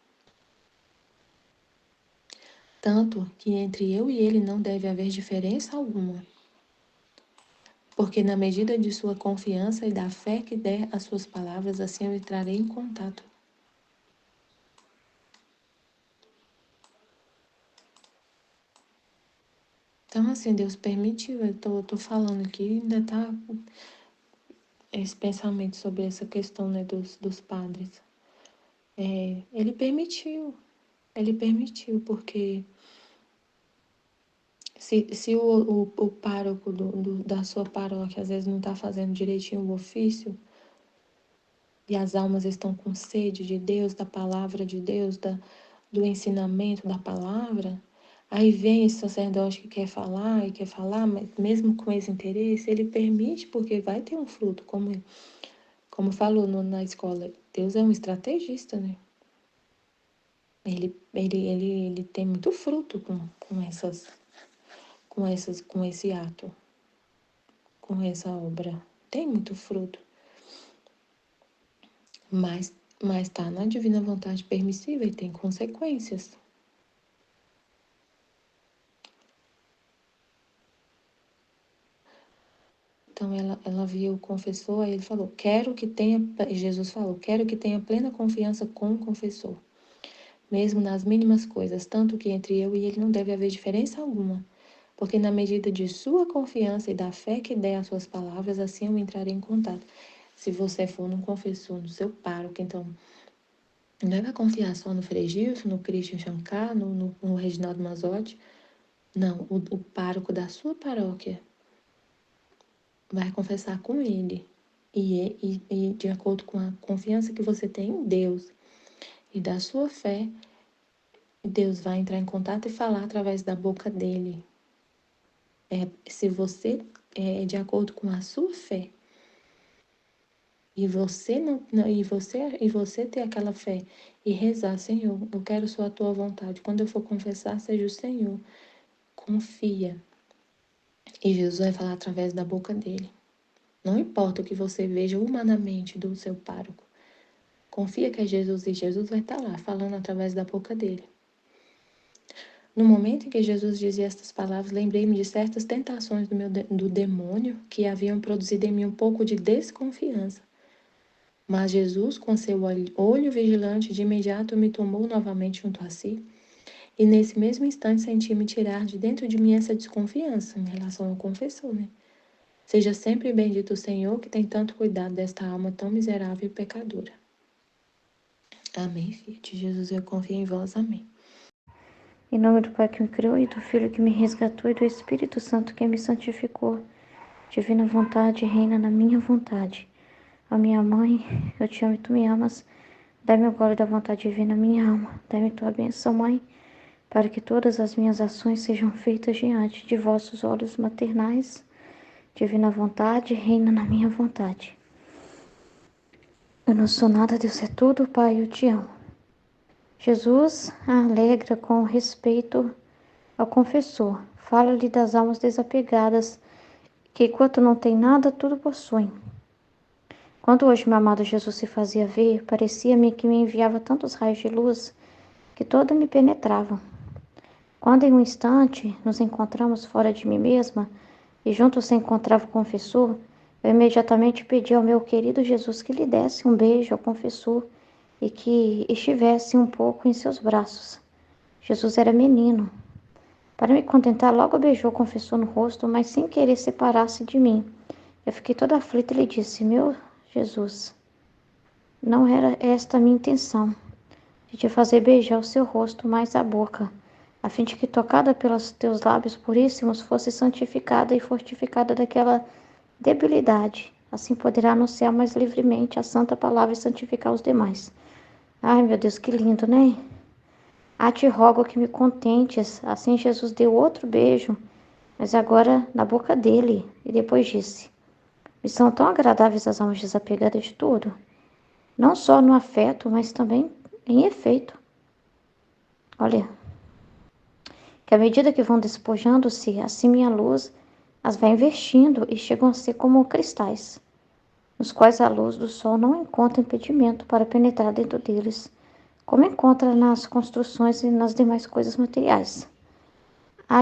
Tanto que entre eu e ele não deve haver diferença alguma. Porque na medida de sua confiança e da fé que der às suas palavras, assim eu entrarei em contato. Então, assim, Deus permitiu, eu tô falando aqui, ainda tá esse pensamento sobre essa questão, né, dos padres. Ele permitiu, porque se o pároco da sua paróquia às vezes não está fazendo direitinho o ofício, e as almas estão com sede de Deus, da palavra de Deus, do ensinamento da palavra, aí vem esse sacerdote que quer falar, mas mesmo com esse interesse, ele permite, porque vai ter um fruto, como falou na escola. Deus é um estrategista, né? Ele tem muito fruto com esse ato, com essa obra. Tem muito fruto. Mas está na divina vontade permissiva e tem consequências. Então ela viu o confessor, aí ele falou, Jesus falou, quero que tenha plena confiança com o confessor, mesmo nas mínimas coisas, tanto que entre eu e ele não deve haver diferença alguma, porque na medida de sua confiança e da fé que der às suas palavras, assim eu entrarei em contato. Se você for num confessor, no seu pároco, então não vai confiar só no Frei Gilson, no Christian Shankar, no Reginaldo Mazzotti. Não, o pároco da sua paróquia vai confessar com ele. E de acordo com a confiança que você tem em Deus e da sua fé, Deus vai entrar em contato e falar através da boca dele. Se você de acordo com a sua fé, e você e você ter aquela fé e rezar, Senhor, eu quero só a tua vontade. Quando eu for confessar, seja o Senhor. Confia. E Jesus vai falar através da boca dele. Não importa o que você veja humanamente do seu pároco. Confia que é Jesus e Jesus vai estar lá falando através da boca dele. No momento em que Jesus dizia estas palavras, lembrei-me de certas tentações do demônio que haviam produzido em mim um pouco de desconfiança. Mas Jesus, com seu olho vigilante, de imediato me tomou novamente junto a si, e nesse mesmo instante senti-me tirar de dentro de mim essa desconfiança em relação ao confessor, né? Seja sempre bendito o Senhor, que tem tanto cuidado desta alma tão miserável e pecadora. Amém, filho de Jesus, eu confio em vós. Amém. Em nome do Pai que me criou, e do Filho que me resgatou, e do Espírito Santo que me santificou. Divina vontade reina na minha vontade. Ó minha mãe, eu te amo e tu me amas. Dai-me o gole da vontade divina, minha alma. Dai-me tua bênção, Mãe, para que todas as minhas ações sejam feitas diante de vossos olhos maternais. Divina vontade reina na minha vontade. Eu não sou nada, Deus é tudo, Pai, eu te amo. Jesus a alegra com respeito ao confessor. Fala-lhe das almas desapegadas, que enquanto não tem nada, tudo possuem. Quando hoje meu amado Jesus se fazia ver, parecia-me que me enviava tantos raios de luz que toda me penetravam. Quando em um instante nos encontramos fora de mim mesma e juntos se encontrava o confessor, eu imediatamente pedi ao meu querido Jesus que lhe desse um beijo ao confessor e que estivesse um pouco em seus braços. Jesus era menino. Para me contentar, logo beijou o confessor no rosto, mas sem querer separar-se de mim. Eu fiquei toda aflita e lhe disse: Meu Jesus, não era esta a minha intenção, de te fazer beijar o seu rosto, mas a boca, a fim de que, tocada pelos teus lábios puríssimos, fosse santificada e fortificada daquela debilidade. Assim poderá anunciar mais livremente a santa palavra e santificar os demais. Ai, meu Deus, que lindo, né? Te rogo que me contentes. Assim Jesus deu outro beijo, mas agora na boca dele, e depois disse: Me são tão agradáveis as almas desapegadas de tudo, não só no afeto, mas também em efeito. Olha, que à medida que vão despojando-se, assim minha luz as vai investindo e chegam a ser como cristais, nos quais a luz do sol não encontra impedimento para penetrar dentro deles, como encontra nas construções e nas demais coisas materiais.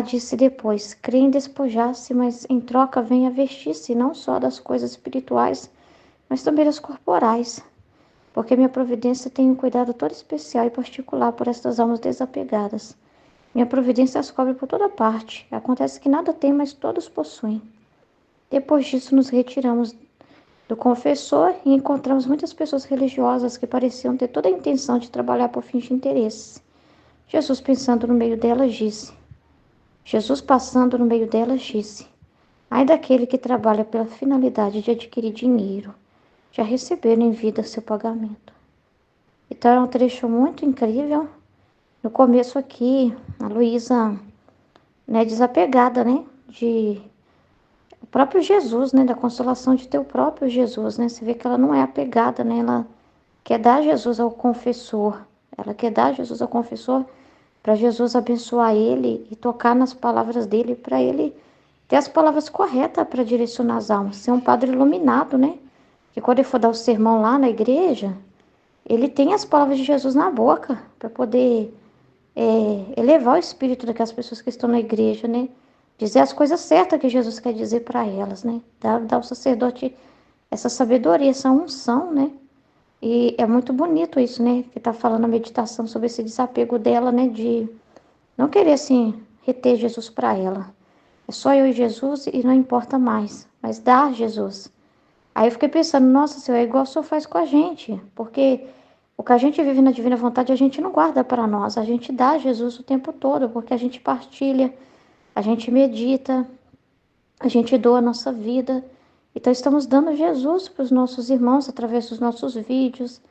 Disse depois, crê em despojar-se, mas em troca vem a vestir-se não só das coisas espirituais, mas também das corporais, porque minha providência tem um cuidado todo especial e particular por estas almas desapegadas. Minha providência as cobre por toda parte. Acontece que nada tem, mas todos possuem. Depois disso, nos retiramos do confessor e encontramos muitas pessoas religiosas que pareciam ter toda a intenção de trabalhar por fins de interesse. Jesus, pensando no meio delas, disse: Jesus, passando no meio delas, disse: ai daquele que trabalha pela finalidade de adquirir dinheiro, já receberam em vida seu pagamento. Então é um trecho muito incrível. No começo aqui, a Luísa, desapegada, de o próprio Jesus, da consolação de ter o próprio Jesus, Você vê que ela não é apegada, Ela quer dar Jesus ao confessor. Ela quer dar Jesus ao confessor para Jesus abençoar ele e tocar nas palavras dele, para ele ter as palavras corretas para direcionar as almas. Ser um padre iluminado, Que quando ele for dar o sermão lá na igreja, ele tem as palavras de Jesus na boca para poder elevar o espírito daquelas pessoas que estão na igreja, Dizer as coisas certas que Jesus quer dizer para elas, Dar ao sacerdote essa sabedoria, essa unção, E é muito bonito isso, Que tá falando a meditação sobre esse desapego dela, De não querer, assim, reter Jesus para ela. É só eu e Jesus e não importa mais. Mas dar Jesus. Aí eu fiquei pensando, nossa Senhor, é igual o Senhor faz com a gente. Porque o que a gente vive na divina vontade, a gente não guarda para nós. A gente dá a Jesus o tempo todo, porque a gente partilha, a gente medita, a gente doa a nossa vida. Então estamos dando Jesus para os nossos irmãos através dos nossos vídeos,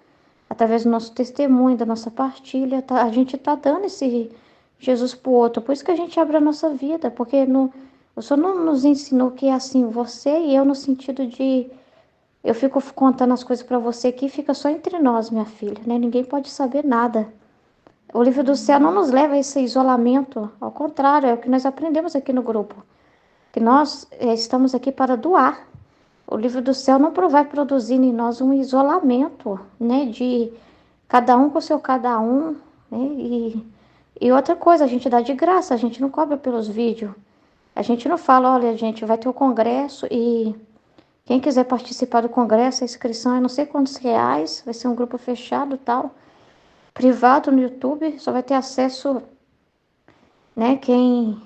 através do nosso testemunho, da nossa partilha. A gente está dando esse Jesus para o outro. Por isso que a gente abre a nossa vida, porque o Senhor não nos ensinou que é assim, você e eu, no sentido de eu fico contando as coisas para você aqui, fica só entre nós, minha filha, Ninguém pode saber nada. O livro do céu não nos leva a esse isolamento, ao contrário, é o que nós aprendemos aqui no grupo, que nós estamos aqui para doar. O livro do céu não vai produzir em nós um isolamento, de cada um com o seu cada um, E outra coisa, a gente dá de graça, a gente não cobra pelos vídeos. A gente não fala, olha, gente, vai ter o congresso e quem quiser participar do congresso, a inscrição é não sei quantos reais, vai ser um grupo fechado, tal, privado no YouTube, só vai ter acesso, quem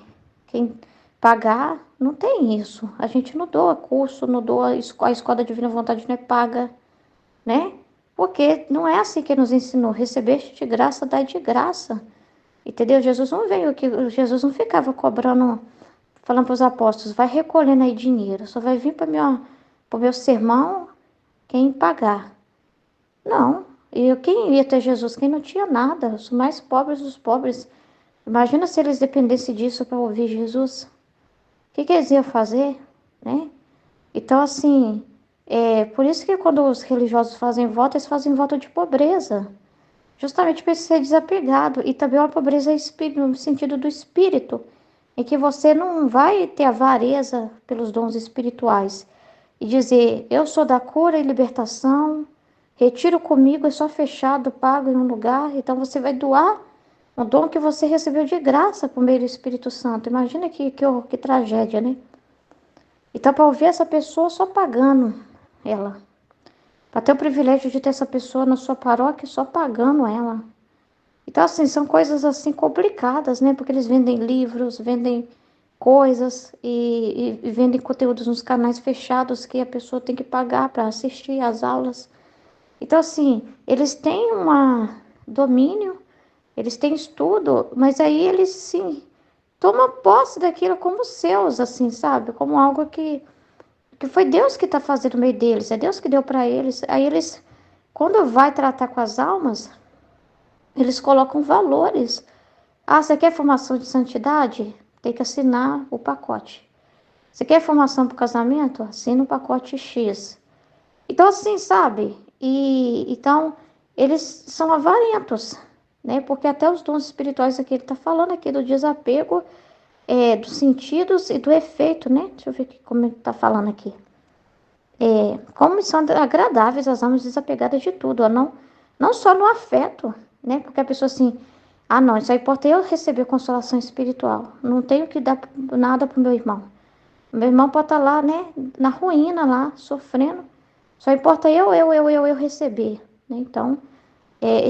pagar, não tem isso. A gente não doa curso, não doa, a Escola da Divina Vontade não é paga, Porque não é assim que nos ensinou, recebeste de graça, dai de graça. Entendeu? Jesus não ficava cobrando, falando para os apóstolos, vai recolhendo aí dinheiro, só vai vir para o meu sermão quem pagar. Não. E quem ia ter Jesus? Quem não tinha nada, os mais pobres dos pobres. Imagina se eles dependessem disso para ouvir Jesus. O que eles iam fazer? Então, assim, por isso que quando os religiosos fazem voto, eles fazem voto de pobreza. Justamente para ser desapegado. E também uma pobreza no sentido do espírito, em que você não vai ter avareza pelos dons espirituais e dizer, eu sou da cura e libertação, retiro comigo, é só fechado, pago em um lugar. Então você vai doar um dom que você recebeu de graça por meio do Espírito Santo. Imagina que tragédia, Então, para ouvir essa pessoa, só pagando ela. Para ter o privilégio de ter essa pessoa na sua paróquia, só pagando ela. Então, assim, são coisas assim complicadas, Porque eles vendem livros, vendem coisas e vendem conteúdos nos canais fechados que a pessoa tem que pagar para assistir às aulas. Então, assim, eles têm um domínio, eles têm estudo, mas aí eles, sim, tomam posse daquilo como seus, assim, sabe? Como algo que foi Deus que está fazendo no meio deles, é Deus que deu para eles. Aí eles, quando vai tratar com as almas, eles colocam valores. Ah, você quer formação de santidade? Tem que assinar o pacote. Você quer formação para o casamento? Assina o pacote X. Então, assim, sabe? Então, eles são avarentos, Porque até os dons espirituais aqui, ele está falando aqui do desapego, dos sentidos e do efeito, Deixa eu ver aqui como ele está falando aqui. Como são agradáveis as almas desapegadas de tudo, ó, não só no afeto, Porque a pessoa assim, não, só importa eu receber consolação espiritual, não tenho que dar nada pro meu irmão. Meu irmão pode estar lá, na ruína lá, sofrendo, só importa eu receber, Então,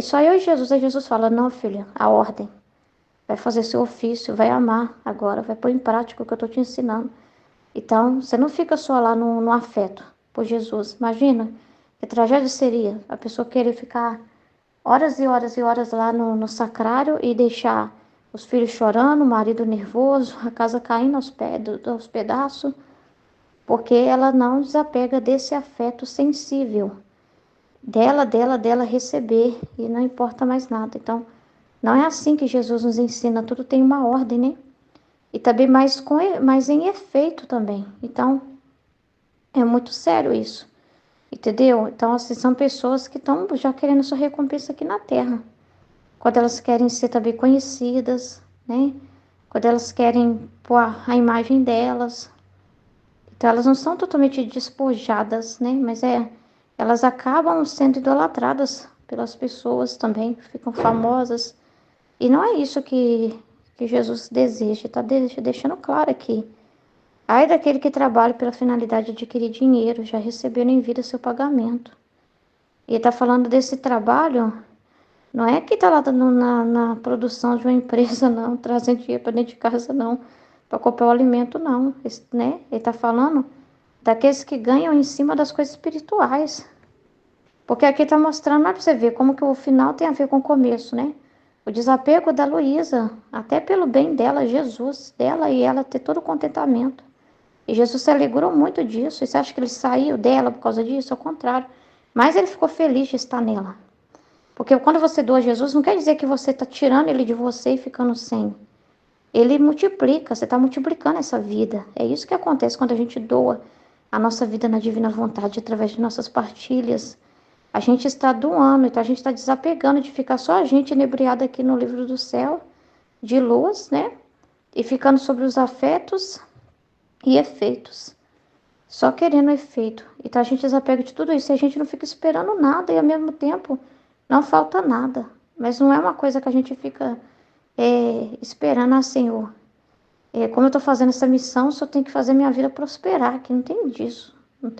só eu e Jesus. Aí Jesus fala, não, filha, a ordem. vai fazer seu ofício, vai amar agora, vai pôr em prática o que eu estou te ensinando. Então, você não fica só lá no afeto por Jesus. Imagina que tragédia seria a pessoa querer ficar horas e horas e horas lá no sacrário e deixar os filhos chorando, o marido nervoso, a casa caindo aos pedaços, porque ela não desapega desse afeto sensível dela receber e não importa mais nada. Então, não é assim que Jesus nos ensina, tudo tem uma ordem, né? E também mais em efeito também. Então, é muito sério isso, entendeu? Então, assim, são pessoas que estão já querendo sua recompensa aqui na Terra. Quando elas querem ser também conhecidas, né? Quando elas querem pôr a imagem delas. Então, elas não são totalmente despojadas, né? Mas elas acabam sendo idolatradas pelas pessoas também, ficam famosas. E não é isso que Jesus deseja, está deixando claro aqui. Ai daquele que trabalha pela finalidade de adquirir dinheiro, já recebendo em vida seu pagamento. E está falando desse trabalho, não é que está lá na produção de uma empresa, não, trazendo dinheiro para dentro de casa, não, para comprar o alimento, não, né? Ele está falando daqueles que ganham em cima das coisas espirituais. Porque aqui está mostrando, olha para você ver como que o final tem a ver com o começo, né? O desapego da Luísa, até pelo bem dela, Jesus, dela e ela ter todo o contentamento. E Jesus se alegrou muito disso. E você acha que ele saiu dela por causa disso? Ao contrário. Mas ele ficou feliz de estar nela. Porque quando você doa Jesus, não quer dizer que você está tirando ele de você e ficando sem. Ele multiplica, você está multiplicando essa vida. É isso que acontece quando a gente doa a nossa vida na divina vontade através de nossas partilhas. A gente está doando, então a gente está desapegando de ficar só a gente inebriada aqui no livro do céu, de luz, né? E ficando sobre os afetos e efeitos. Só querendo efeito. Então a gente desapega de tudo isso e a gente não fica esperando nada e ao mesmo tempo não falta nada. Mas não é uma coisa que a gente fica esperando, ah, Senhor. Como eu estou fazendo essa missão, só tenho que fazer minha vida prosperar, que não tem disso. Não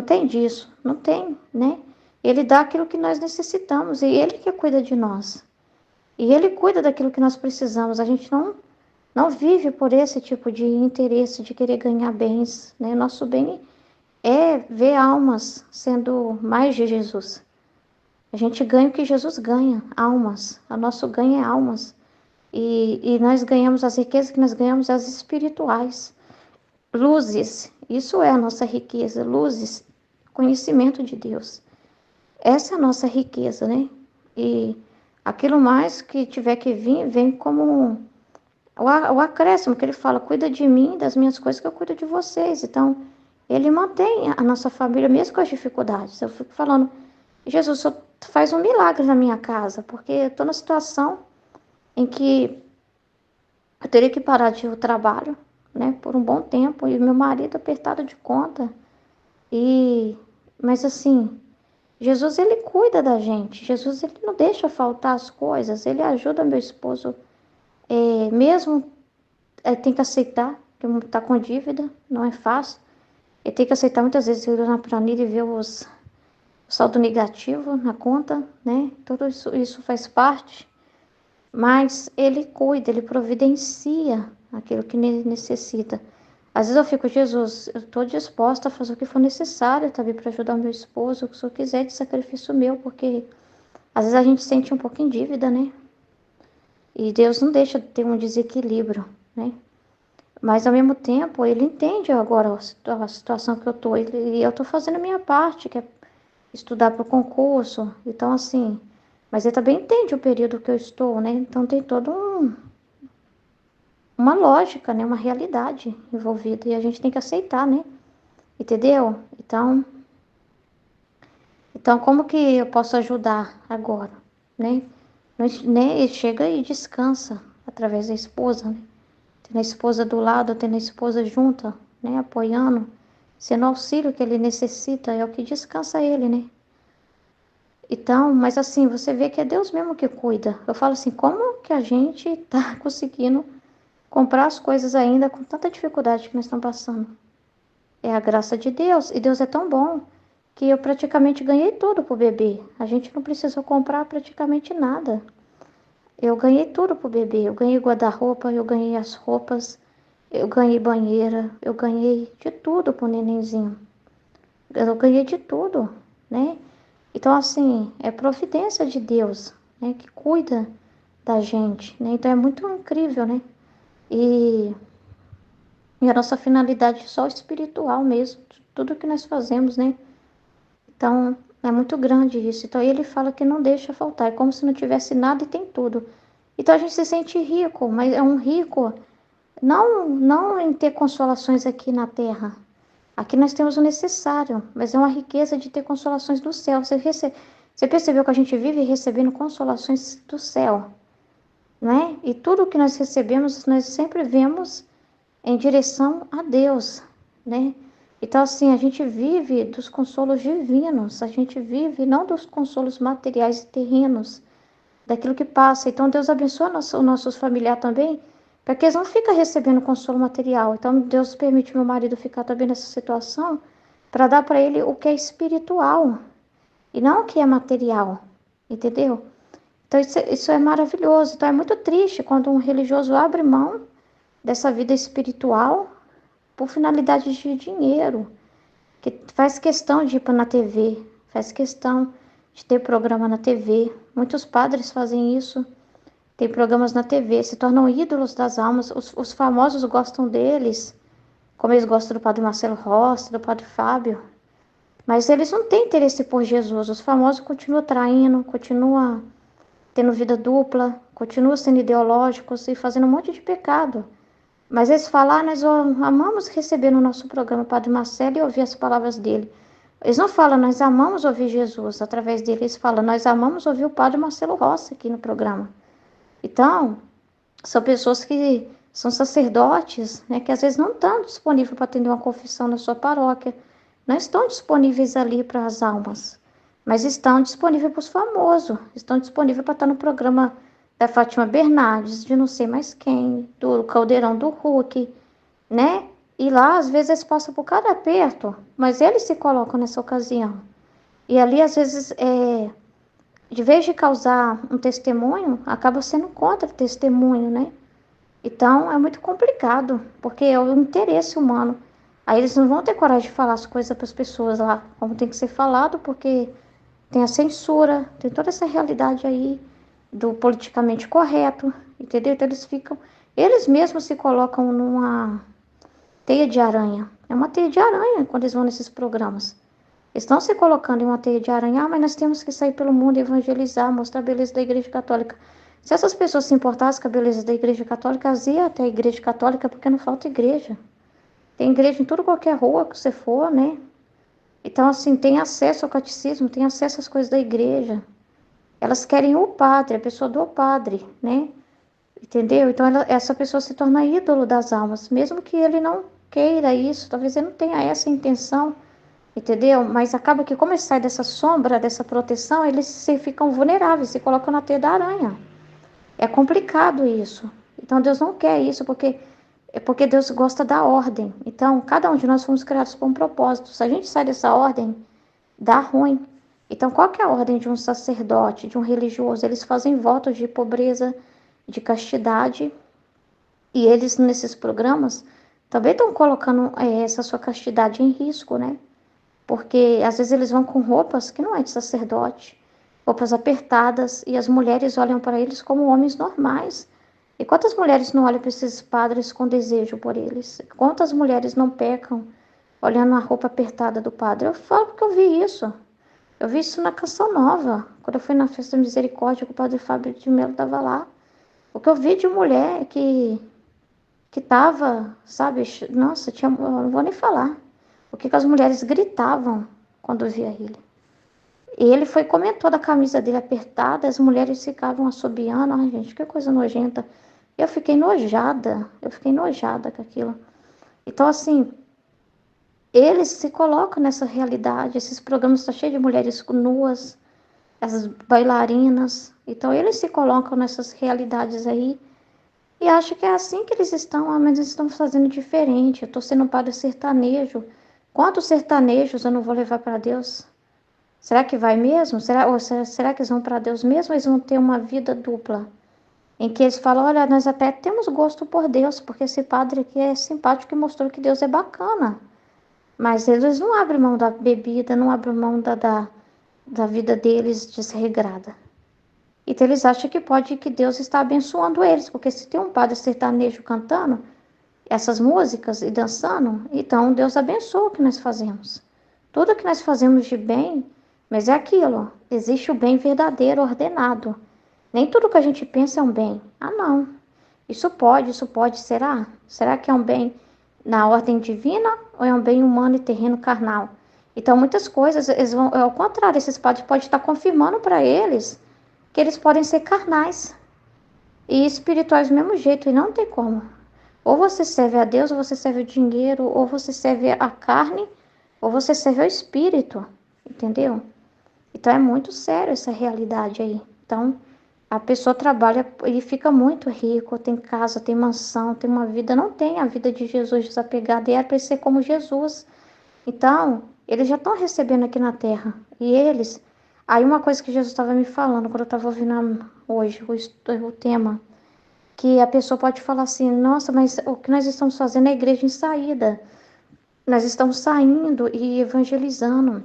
tem disso. Não tem, né? Ele dá aquilo que nós necessitamos e ele que cuida de nós. E ele cuida daquilo que nós precisamos. A gente não vive por esse tipo de interesse de querer ganhar bens, né? Nosso bem é ver almas sendo mais de Jesus. A gente ganha o que Jesus ganha, almas. O nosso ganho é almas. E nós ganhamos as riquezas que nós ganhamos, as espirituais. Luzes, isso é a nossa riqueza. Luzes, conhecimento de Deus. Essa é a nossa riqueza, né? E aquilo mais que tiver que vir, vem como o acréscimo, que ele fala, cuida de mim, das minhas coisas, que eu cuido de vocês. Então, ele mantém a nossa família, mesmo com as dificuldades. Eu fico falando, Jesus, só faz um milagre na minha casa, porque eu estou na situação em que eu teria que parar de ir ao trabalho, né, por um bom tempo, e meu marido apertado de conta. Mas assim, Jesus, ele cuida da gente. Jesus, ele não deixa faltar as coisas. Ele ajuda meu esposo, mesmo tem que aceitar que está com dívida, não é fácil. Ele tem que aceitar muitas vezes ir na planilha e ver o saldo negativo na conta, né? Tudo isso faz parte. Mas ele cuida, ele providencia aquilo que necessita. Às vezes eu fico, Jesus, eu estou disposta a fazer o que for necessário também para ajudar o meu esposo, o que o senhor quiser de sacrifício meu, porque às vezes a gente sente um pouco em dívida, né? E Deus não deixa de ter um desequilíbrio, né? Mas ao mesmo tempo, ele entende agora a situação que eu estou, e eu estou fazendo a minha parte, que é estudar para o concurso. Então, assim, mas ele também entende o período que eu estou, né? Então tem toda uma lógica, né? Uma realidade envolvida, e a gente tem que aceitar, né? Entendeu? Então como que eu posso ajudar agora, né? Ele chega e descansa através da esposa, né? Tendo a esposa do lado, tendo a esposa junta, né? Apoiando, sendo o auxílio que ele necessita, é o que descansa ele, né? Então, mas assim, você vê que é Deus mesmo que cuida. Eu falo assim, como que a gente tá conseguindo comprar as coisas ainda com tanta dificuldade que nós estamos passando? É a graça de Deus. E Deus é tão bom que eu praticamente ganhei tudo pro bebê. A gente não precisou comprar praticamente nada. Eu ganhei tudo pro bebê. Eu ganhei guarda-roupa, eu ganhei as roupas, eu ganhei banheira, eu ganhei de tudo pro nenenzinho. Eu ganhei de tudo, né? Então, assim, é providência de Deus, né? Que cuida da gente, né? Então, é muito incrível, né? E, e a nossa finalidade é só espiritual mesmo, tudo que nós fazemos, né? Então, é muito grande isso. Então, ele fala que não deixa faltar, é como se não tivesse nada e tem tudo. Então, a gente se sente rico, mas é um rico não em ter consolações aqui na terra. Aqui nós temos o necessário, mas é uma riqueza de ter consolações do céu. Você percebeu que a gente vive recebendo consolações do céu, né? E tudo que nós recebemos, nós sempre vemos em direção a Deus, né? Então, assim, a gente vive dos consolos divinos, a gente vive não dos consolos materiais e terrenos, daquilo que passa. Então, Deus abençoa os nossos familiares também, para que eles não fiquem recebendo consolo material. Então, Deus permite meu marido ficar também nessa situação, para dar para ele o que é espiritual, e não o que é material, entendeu? Então, isso é maravilhoso. Então, é muito triste quando um religioso abre mão dessa vida espiritual por finalidade de dinheiro, que faz questão de ir para na TV, faz questão de ter programa na TV. Muitos padres fazem isso, tem programas na TV, se tornam ídolos das almas. Os famosos gostam deles, como eles gostam do padre Marcelo Rossi, do padre Fábio, mas eles não têm interesse por Jesus. Os famosos continuam traindo, continuam tendo vida dupla, continuam sendo ideológicos e fazendo um monte de pecado. Mas eles falam, nós amamos receber no nosso programa o Padre Marcelo e ouvir as palavras dele. Eles não falam, nós amamos ouvir Jesus através dele. Eles falam, nós amamos ouvir o Padre Marcelo Rossi aqui no programa. Então, são pessoas que são sacerdotes, né, que às vezes não estão disponíveis para atender uma confissão na sua paróquia. Não estão disponíveis ali para as almas. Mas estão disponíveis para os famosos. Estão disponíveis para estar no programa da Fátima Bernardes, de não sei mais quem, do Caldeirão do Hulk, né? E lá, às vezes, eles passam por cada aperto, mas eles se colocam nessa ocasião. E ali, às vezes, de vez de causar um testemunho, acaba sendo contra-testemunho, né? Então, é muito complicado, porque é o interesse humano. Aí eles não vão ter coragem de falar as coisas para as pessoas lá, como tem que ser falado, porque tem a censura, tem toda essa realidade aí do politicamente correto, entendeu? Então eles mesmos se colocam numa teia de aranha. É uma teia de aranha quando eles vão nesses programas. Eles estão se colocando em uma teia de aranha, mas nós temos que sair pelo mundo, evangelizar, mostrar a beleza da Igreja Católica. Se essas pessoas se importassem com a beleza da Igreja Católica, elas iam até a Igreja Católica, porque não falta igreja. Tem igreja em toda qualquer rua que você for, né? Então, assim, tem acesso ao catecismo, tem acesso às coisas da igreja. Elas querem o padre, a pessoa do padre, né? Entendeu? Então, essa pessoa se torna ídolo das almas, mesmo que ele não queira isso, talvez ele não tenha essa intenção, entendeu? Mas acaba que, como ele sai dessa sombra, dessa proteção, eles se ficam vulneráveis, se colocam na teia da aranha. É complicado isso. Então, Deus não quer isso, porque Deus gosta da ordem. Então, cada um de nós fomos criados com um propósito. Se a gente sai dessa ordem, dá ruim. Então, qual que é a ordem de um sacerdote, de um religioso? Eles fazem votos de pobreza, de castidade, e eles, nesses programas, também estão colocando essa sua castidade em risco, né? Porque, às vezes, eles vão com roupas que não é de sacerdote, roupas apertadas, e as mulheres olham para eles como homens normais. E quantas mulheres não olham para esses padres com desejo por eles? Quantas mulheres não pecam olhando a roupa apertada do padre? Eu falo porque eu vi isso. Eu vi isso na Canção Nova, quando eu fui na Festa da Misericórdia, que o padre Fábio de Mello estava lá. O que eu vi de mulher que estava, sabe, nossa, eu não vou nem falar. O que as mulheres gritavam quando via ele. E ele comentou da camisa dele apertada, as mulheres ficavam assobiando. Ai, gente, que coisa nojenta. Eu fiquei nojada com aquilo. Então, assim, eles se colocam nessa realidade. Esses programas estão cheios de mulheres nuas, essas bailarinas. Então, eles se colocam nessas realidades aí e acham que é assim que eles estão. Ah, mas eles estão fazendo diferente. Eu estou sendo um padre sertanejo. Quantos sertanejos eu não vou levar para Deus? Será que vai mesmo? Será que eles vão para Deus mesmo ou eles vão ter uma vida dupla? em que eles falam, olha, nós até temos gosto por Deus, porque esse padre aqui é simpático e mostrou que Deus é bacana. Mas eles não abrem mão da bebida, não abrem mão da vida deles desregrada. Então eles acham que Deus está abençoando eles, porque se tem um padre sertanejo cantando essas músicas e dançando, então Deus abençoa o que nós fazemos. Tudo que nós fazemos de bem, mas é aquilo, existe o bem verdadeiro, ordenado. Nem tudo que a gente pensa é um bem. Ah, não. Isso pode, será? Será que é um bem na ordem divina ou é um bem humano e terreno carnal? Então, muitas coisas, ao contrário, esses padres podem estar confirmando para eles que eles podem ser carnais e espirituais do mesmo jeito, e não tem como. Ou você serve a Deus, ou você serve o dinheiro, ou você serve a carne, ou você serve ao espírito, entendeu? Então é muito sério essa realidade aí. Então a pessoa trabalha e fica muito rico, tem casa, tem mansão, tem uma vida, não tem a vida de Jesus desapegada, e era para ser como Jesus. Então, eles já estão recebendo aqui na terra. E eles. Aí uma coisa que Jesus estava me falando, quando eu estava ouvindo hoje o tema, que a pessoa pode falar assim, nossa, mas o que nós estamos fazendo é a igreja em saída. Nós estamos saindo e evangelizando.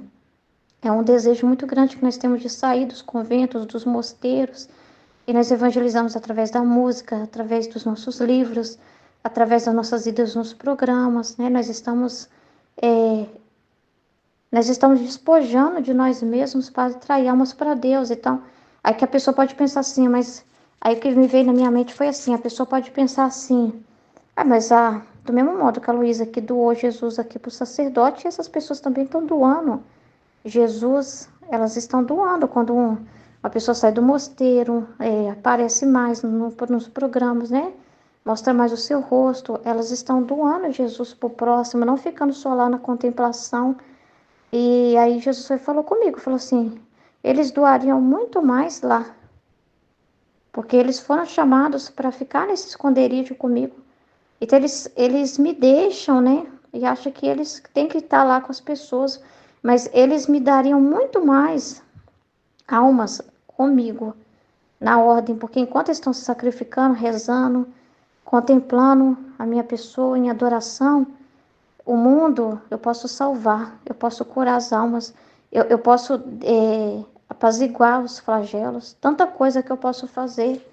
É um desejo muito grande que nós temos de sair dos conventos, dos mosteiros, e nós evangelizamos através da música, através dos nossos livros, através das nossas idas nos programas, né? Nós estamos despojando de nós mesmos para atrair almas para Deus. Então, aí que a pessoa pode pensar assim, mas aí o que me veio na minha mente foi assim, a pessoa pode pensar assim, mas do mesmo modo que a Luísa aqui doou Jesus aqui para o sacerdote, essas pessoas também estão doando Jesus, elas estão doando quando uma pessoa sai do mosteiro, aparece mais nos programas, né? Mostra mais o seu rosto, elas estão doando Jesus para o próximo, não ficando só lá na contemplação. E aí Jesus falou comigo, falou assim, eles doariam muito mais lá, porque eles foram chamados para ficar nesse esconderijo comigo. Então eles me deixam, né? E acham que eles têm que estar lá com as pessoas, mas eles me dariam muito mais almas comigo, na ordem, porque enquanto eles estão se sacrificando, rezando, contemplando a minha pessoa em adoração, o mundo eu posso salvar, eu posso curar as almas, eu posso apaziguar os flagelos, tanta coisa que eu posso fazer,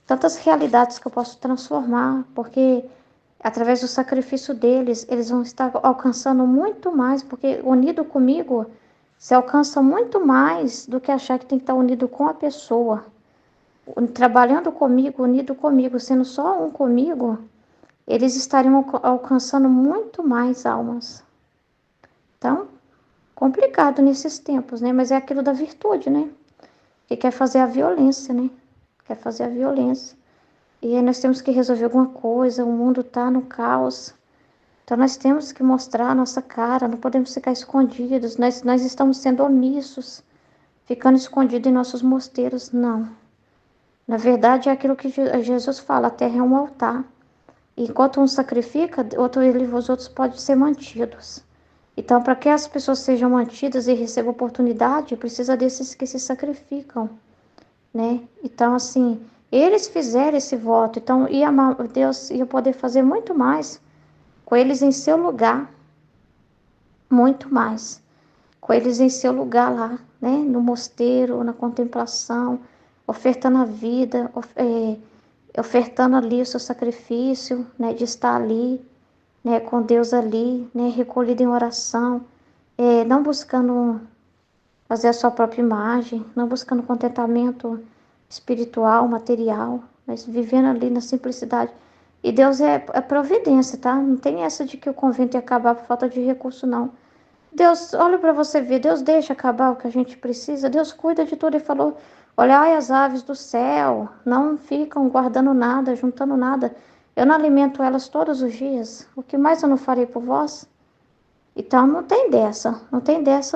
tantas realidades que eu posso transformar, porque através do sacrifício deles, eles vão estar alcançando muito mais, porque unido comigo, se alcança muito mais do que achar que tem que estar unido com a pessoa. Trabalhando comigo, unido comigo, sendo só um comigo, eles estariam alcançando muito mais almas. Então, complicado nesses tempos, né? Mas é aquilo da virtude, né? Que quer fazer a violência, né? Quer fazer a violência. E aí nós temos que resolver alguma coisa, o mundo está no caos. Então nós temos que mostrar a nossa cara, não podemos ficar escondidos. Nós estamos sendo omissos, ficando escondidos em nossos mosteiros. Não. Na verdade é aquilo que Jesus fala, a terra é um altar. E enquanto um sacrifica, os outros podem ser mantidos. Então, para que as pessoas sejam mantidas e recebam oportunidade, precisa desses que se sacrificam, né? Então, assim, eles fizeram esse voto, então Deus ia poder fazer muito mais com eles em seu lugar, muito mais, com eles em seu lugar lá, né? No mosteiro, na contemplação, ofertando a vida, ofertando ali o seu sacrifício, né? De estar ali, né? Com Deus ali, né? Recolhido em oração, não buscando fazer a sua própria imagem, não buscando contentamento espiritual, material, mas vivendo ali na simplicidade. E Deus é providência, tá? Não tem essa de que o convento ia acabar por falta de recurso, não. Deus, olha para você ver, Deus deixa acabar o que a gente precisa, Deus cuida de tudo. Ele falou, olhai as aves do céu, não ficam guardando nada, juntando nada. Eu não alimento elas todos os dias, o que mais eu não farei por vós? Então não tem dessa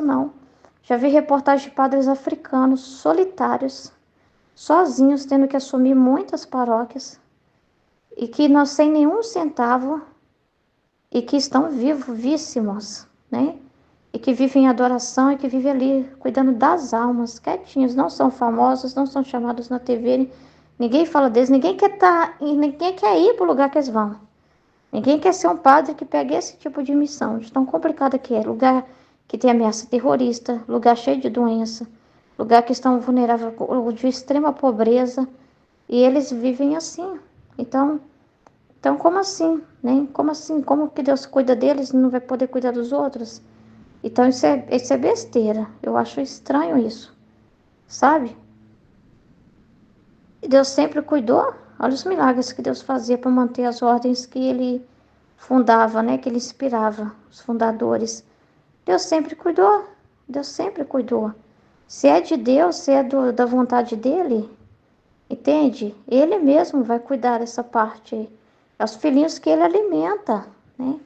não. Já vi reportagem de padres africanos solitários, sozinhos, tendo que assumir muitas paróquias, e que não sem nenhum centavo, e que estão vivíssimos, né? E que vivem em adoração, e que vivem ali cuidando das almas, quietinhos, não são famosos, não são chamados na TV, Ninguém fala deles, ninguém quer ir para o lugar que eles vão. Ninguém quer ser um padre que pegue esse tipo de missão, de tão complicada que é. Lugar que tem ameaça terrorista, lugar cheio de doença, lugar que estão vulneráveis de extrema pobreza, e eles vivem assim. Então como assim, né? Como assim? Como que Deus cuida deles e não vai poder cuidar dos outros? Então isso é besteira. Eu acho estranho isso, sabe? E Deus sempre cuidou. Olha os milagres que Deus fazia para manter as ordens que ele fundava, né? Que ele inspirava, os fundadores. Deus sempre cuidou. Deus sempre cuidou. Se é de Deus, se é da vontade dele, entende? Ele mesmo vai cuidar dessa parte. É os filhinhos que ele alimenta, né?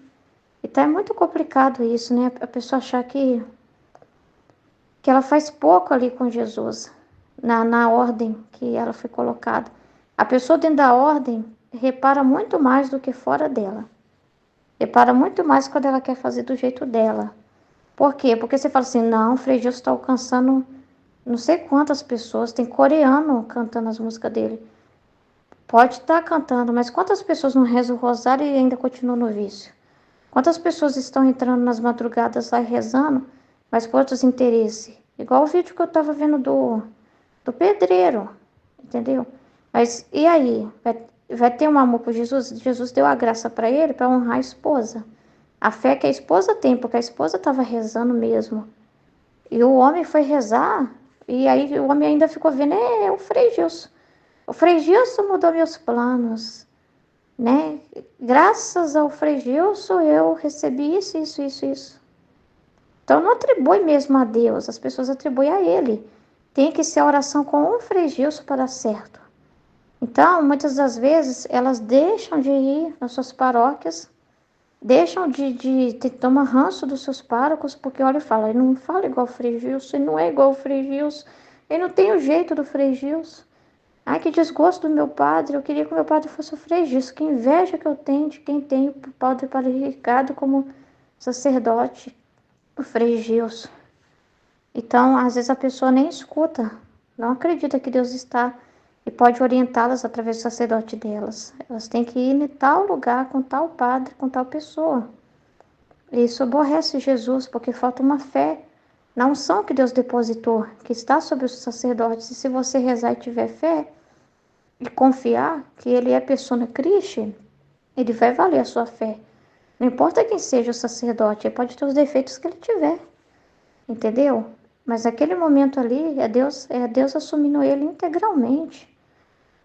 Então é muito complicado isso, né? A pessoa achar que ela faz pouco ali com Jesus, na ordem que ela foi colocada. A pessoa dentro da ordem repara muito mais do que fora dela. Repara muito mais quando ela quer fazer do jeito dela. Por quê? Porque você fala assim, não, o Frei Gilson está alcançando não sei quantas pessoas, tem coreano cantando as músicas dele. Pode estar cantando, mas quantas pessoas não rezam o rosário e ainda continuam no vício? Quantas pessoas estão entrando nas madrugadas lá rezando, mas por outros interesses? Igual o vídeo que eu estava vendo do pedreiro, entendeu? Mas e aí? Vai ter um amor por Jesus? Jesus deu a graça para ele para honrar a esposa. A fé que a esposa tem, porque a esposa estava rezando mesmo. E o homem foi rezar, e aí o homem ainda ficou vendo, o Frei Gilson. O Frei Gilson mudou meus planos, né? Graças ao Frei Gilson eu recebi isso, isso, isso, isso. Então não atribui mesmo a Deus, as pessoas atribuem a ele. Tem que ser a oração com o Frei Gilson para dar certo. Então, muitas das vezes, elas deixam de ir nas suas paróquias, deixam de tomar ranço dos seus párocos, porque olha e fala, ele não fala igual o Frei Gilson, ele não é igual o Frei Gilson, ele não tem o jeito do Frei Gilson. Ai, que desgosto do meu padre, eu queria que o meu padre fosse o Frei Gilson, que inveja que eu tenho de quem tem o padre Ricardo como sacerdote, o Frei Gilson. Então, às vezes a pessoa nem escuta, não acredita que Deus está e pode orientá-las através do sacerdote delas. Elas têm que ir em tal lugar, com tal padre, com tal pessoa. E isso aborrece Jesus, porque falta uma fé na unção que Deus depositou, que está sobre os sacerdotes. E se você rezar e tiver fé, e confiar que Ele é persona Christi, Ele vai valer a sua fé. Não importa quem seja o sacerdote, ele pode ter os defeitos que ele tiver, entendeu? Mas naquele momento ali, é Deus assumindo ele integralmente.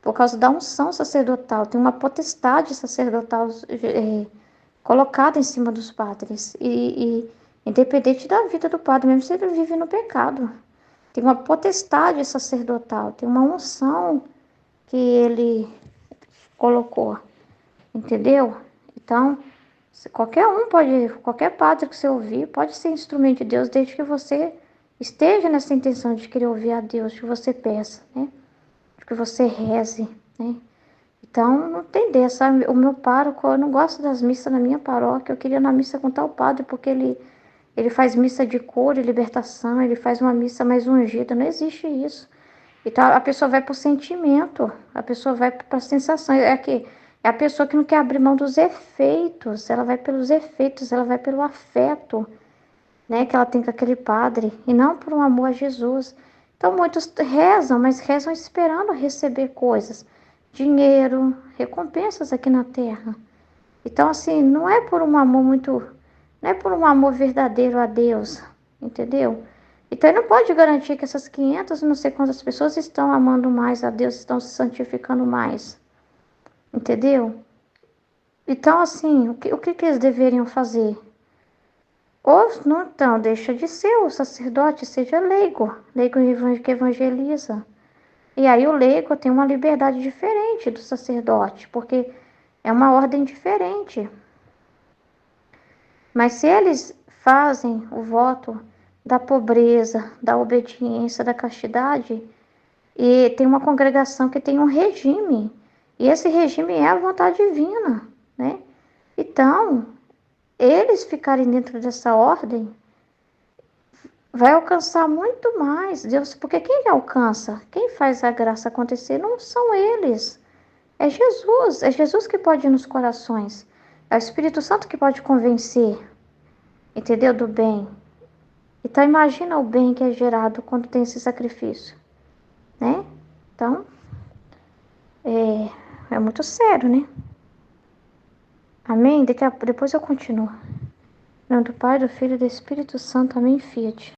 Por causa da unção sacerdotal, tem uma potestade sacerdotal colocada em cima dos padres. E independente da vida do padre, mesmo se ele vive no pecado, tem uma potestade sacerdotal, tem uma unção que ele colocou, entendeu? Então, qualquer padre que você ouvir, pode ser instrumento de Deus, desde que você esteja nessa intenção de querer ouvir a Deus, que você peça, né? Que você reze, né? Então, não tem dessa. O meu pároco, eu não gosto das missas na minha paróquia. Eu queria ir na missa com tal padre, porque ele faz missa de cura e libertação, ele faz uma missa mais ungida. Não existe isso. Então, a pessoa vai por sentimento, a pessoa vai para sensação. É a pessoa que não quer abrir mão dos efeitos, ela vai pelos efeitos, ela vai pelo afeto, né, que ela tem com aquele padre, e não por um amor a Jesus. Então muitos rezam, mas rezam esperando receber coisas, dinheiro, recompensas aqui na terra. Então assim, não é por um amor verdadeiro a Deus, entendeu? Então ele não pode garantir que essas 500, não sei quantas pessoas estão amando mais a Deus, estão se santificando mais, entendeu? Então assim, o que eles deveriam fazer? Ou não, então, deixa de ser o sacerdote, seja leigo que evangeliza. E aí o leigo tem uma liberdade diferente do sacerdote, porque é uma ordem diferente. Mas se eles fazem o voto da pobreza, da obediência, da castidade, e tem uma congregação que tem um regime, e esse regime é a vontade divina, né? Então, eles ficarem dentro dessa ordem vai alcançar muito mais. Deus, porque quem alcança, quem faz a graça acontecer não são eles. É Jesus que pode ir nos corações. É o Espírito Santo que pode convencer, entendeu? Do bem. Então imagina o bem que é gerado quando tem esse sacrifício, né? Então, é muito sério, né? Amém? Depois eu continuo. Em nome do Pai, do Filho e do Espírito Santo. Amém, Fiat.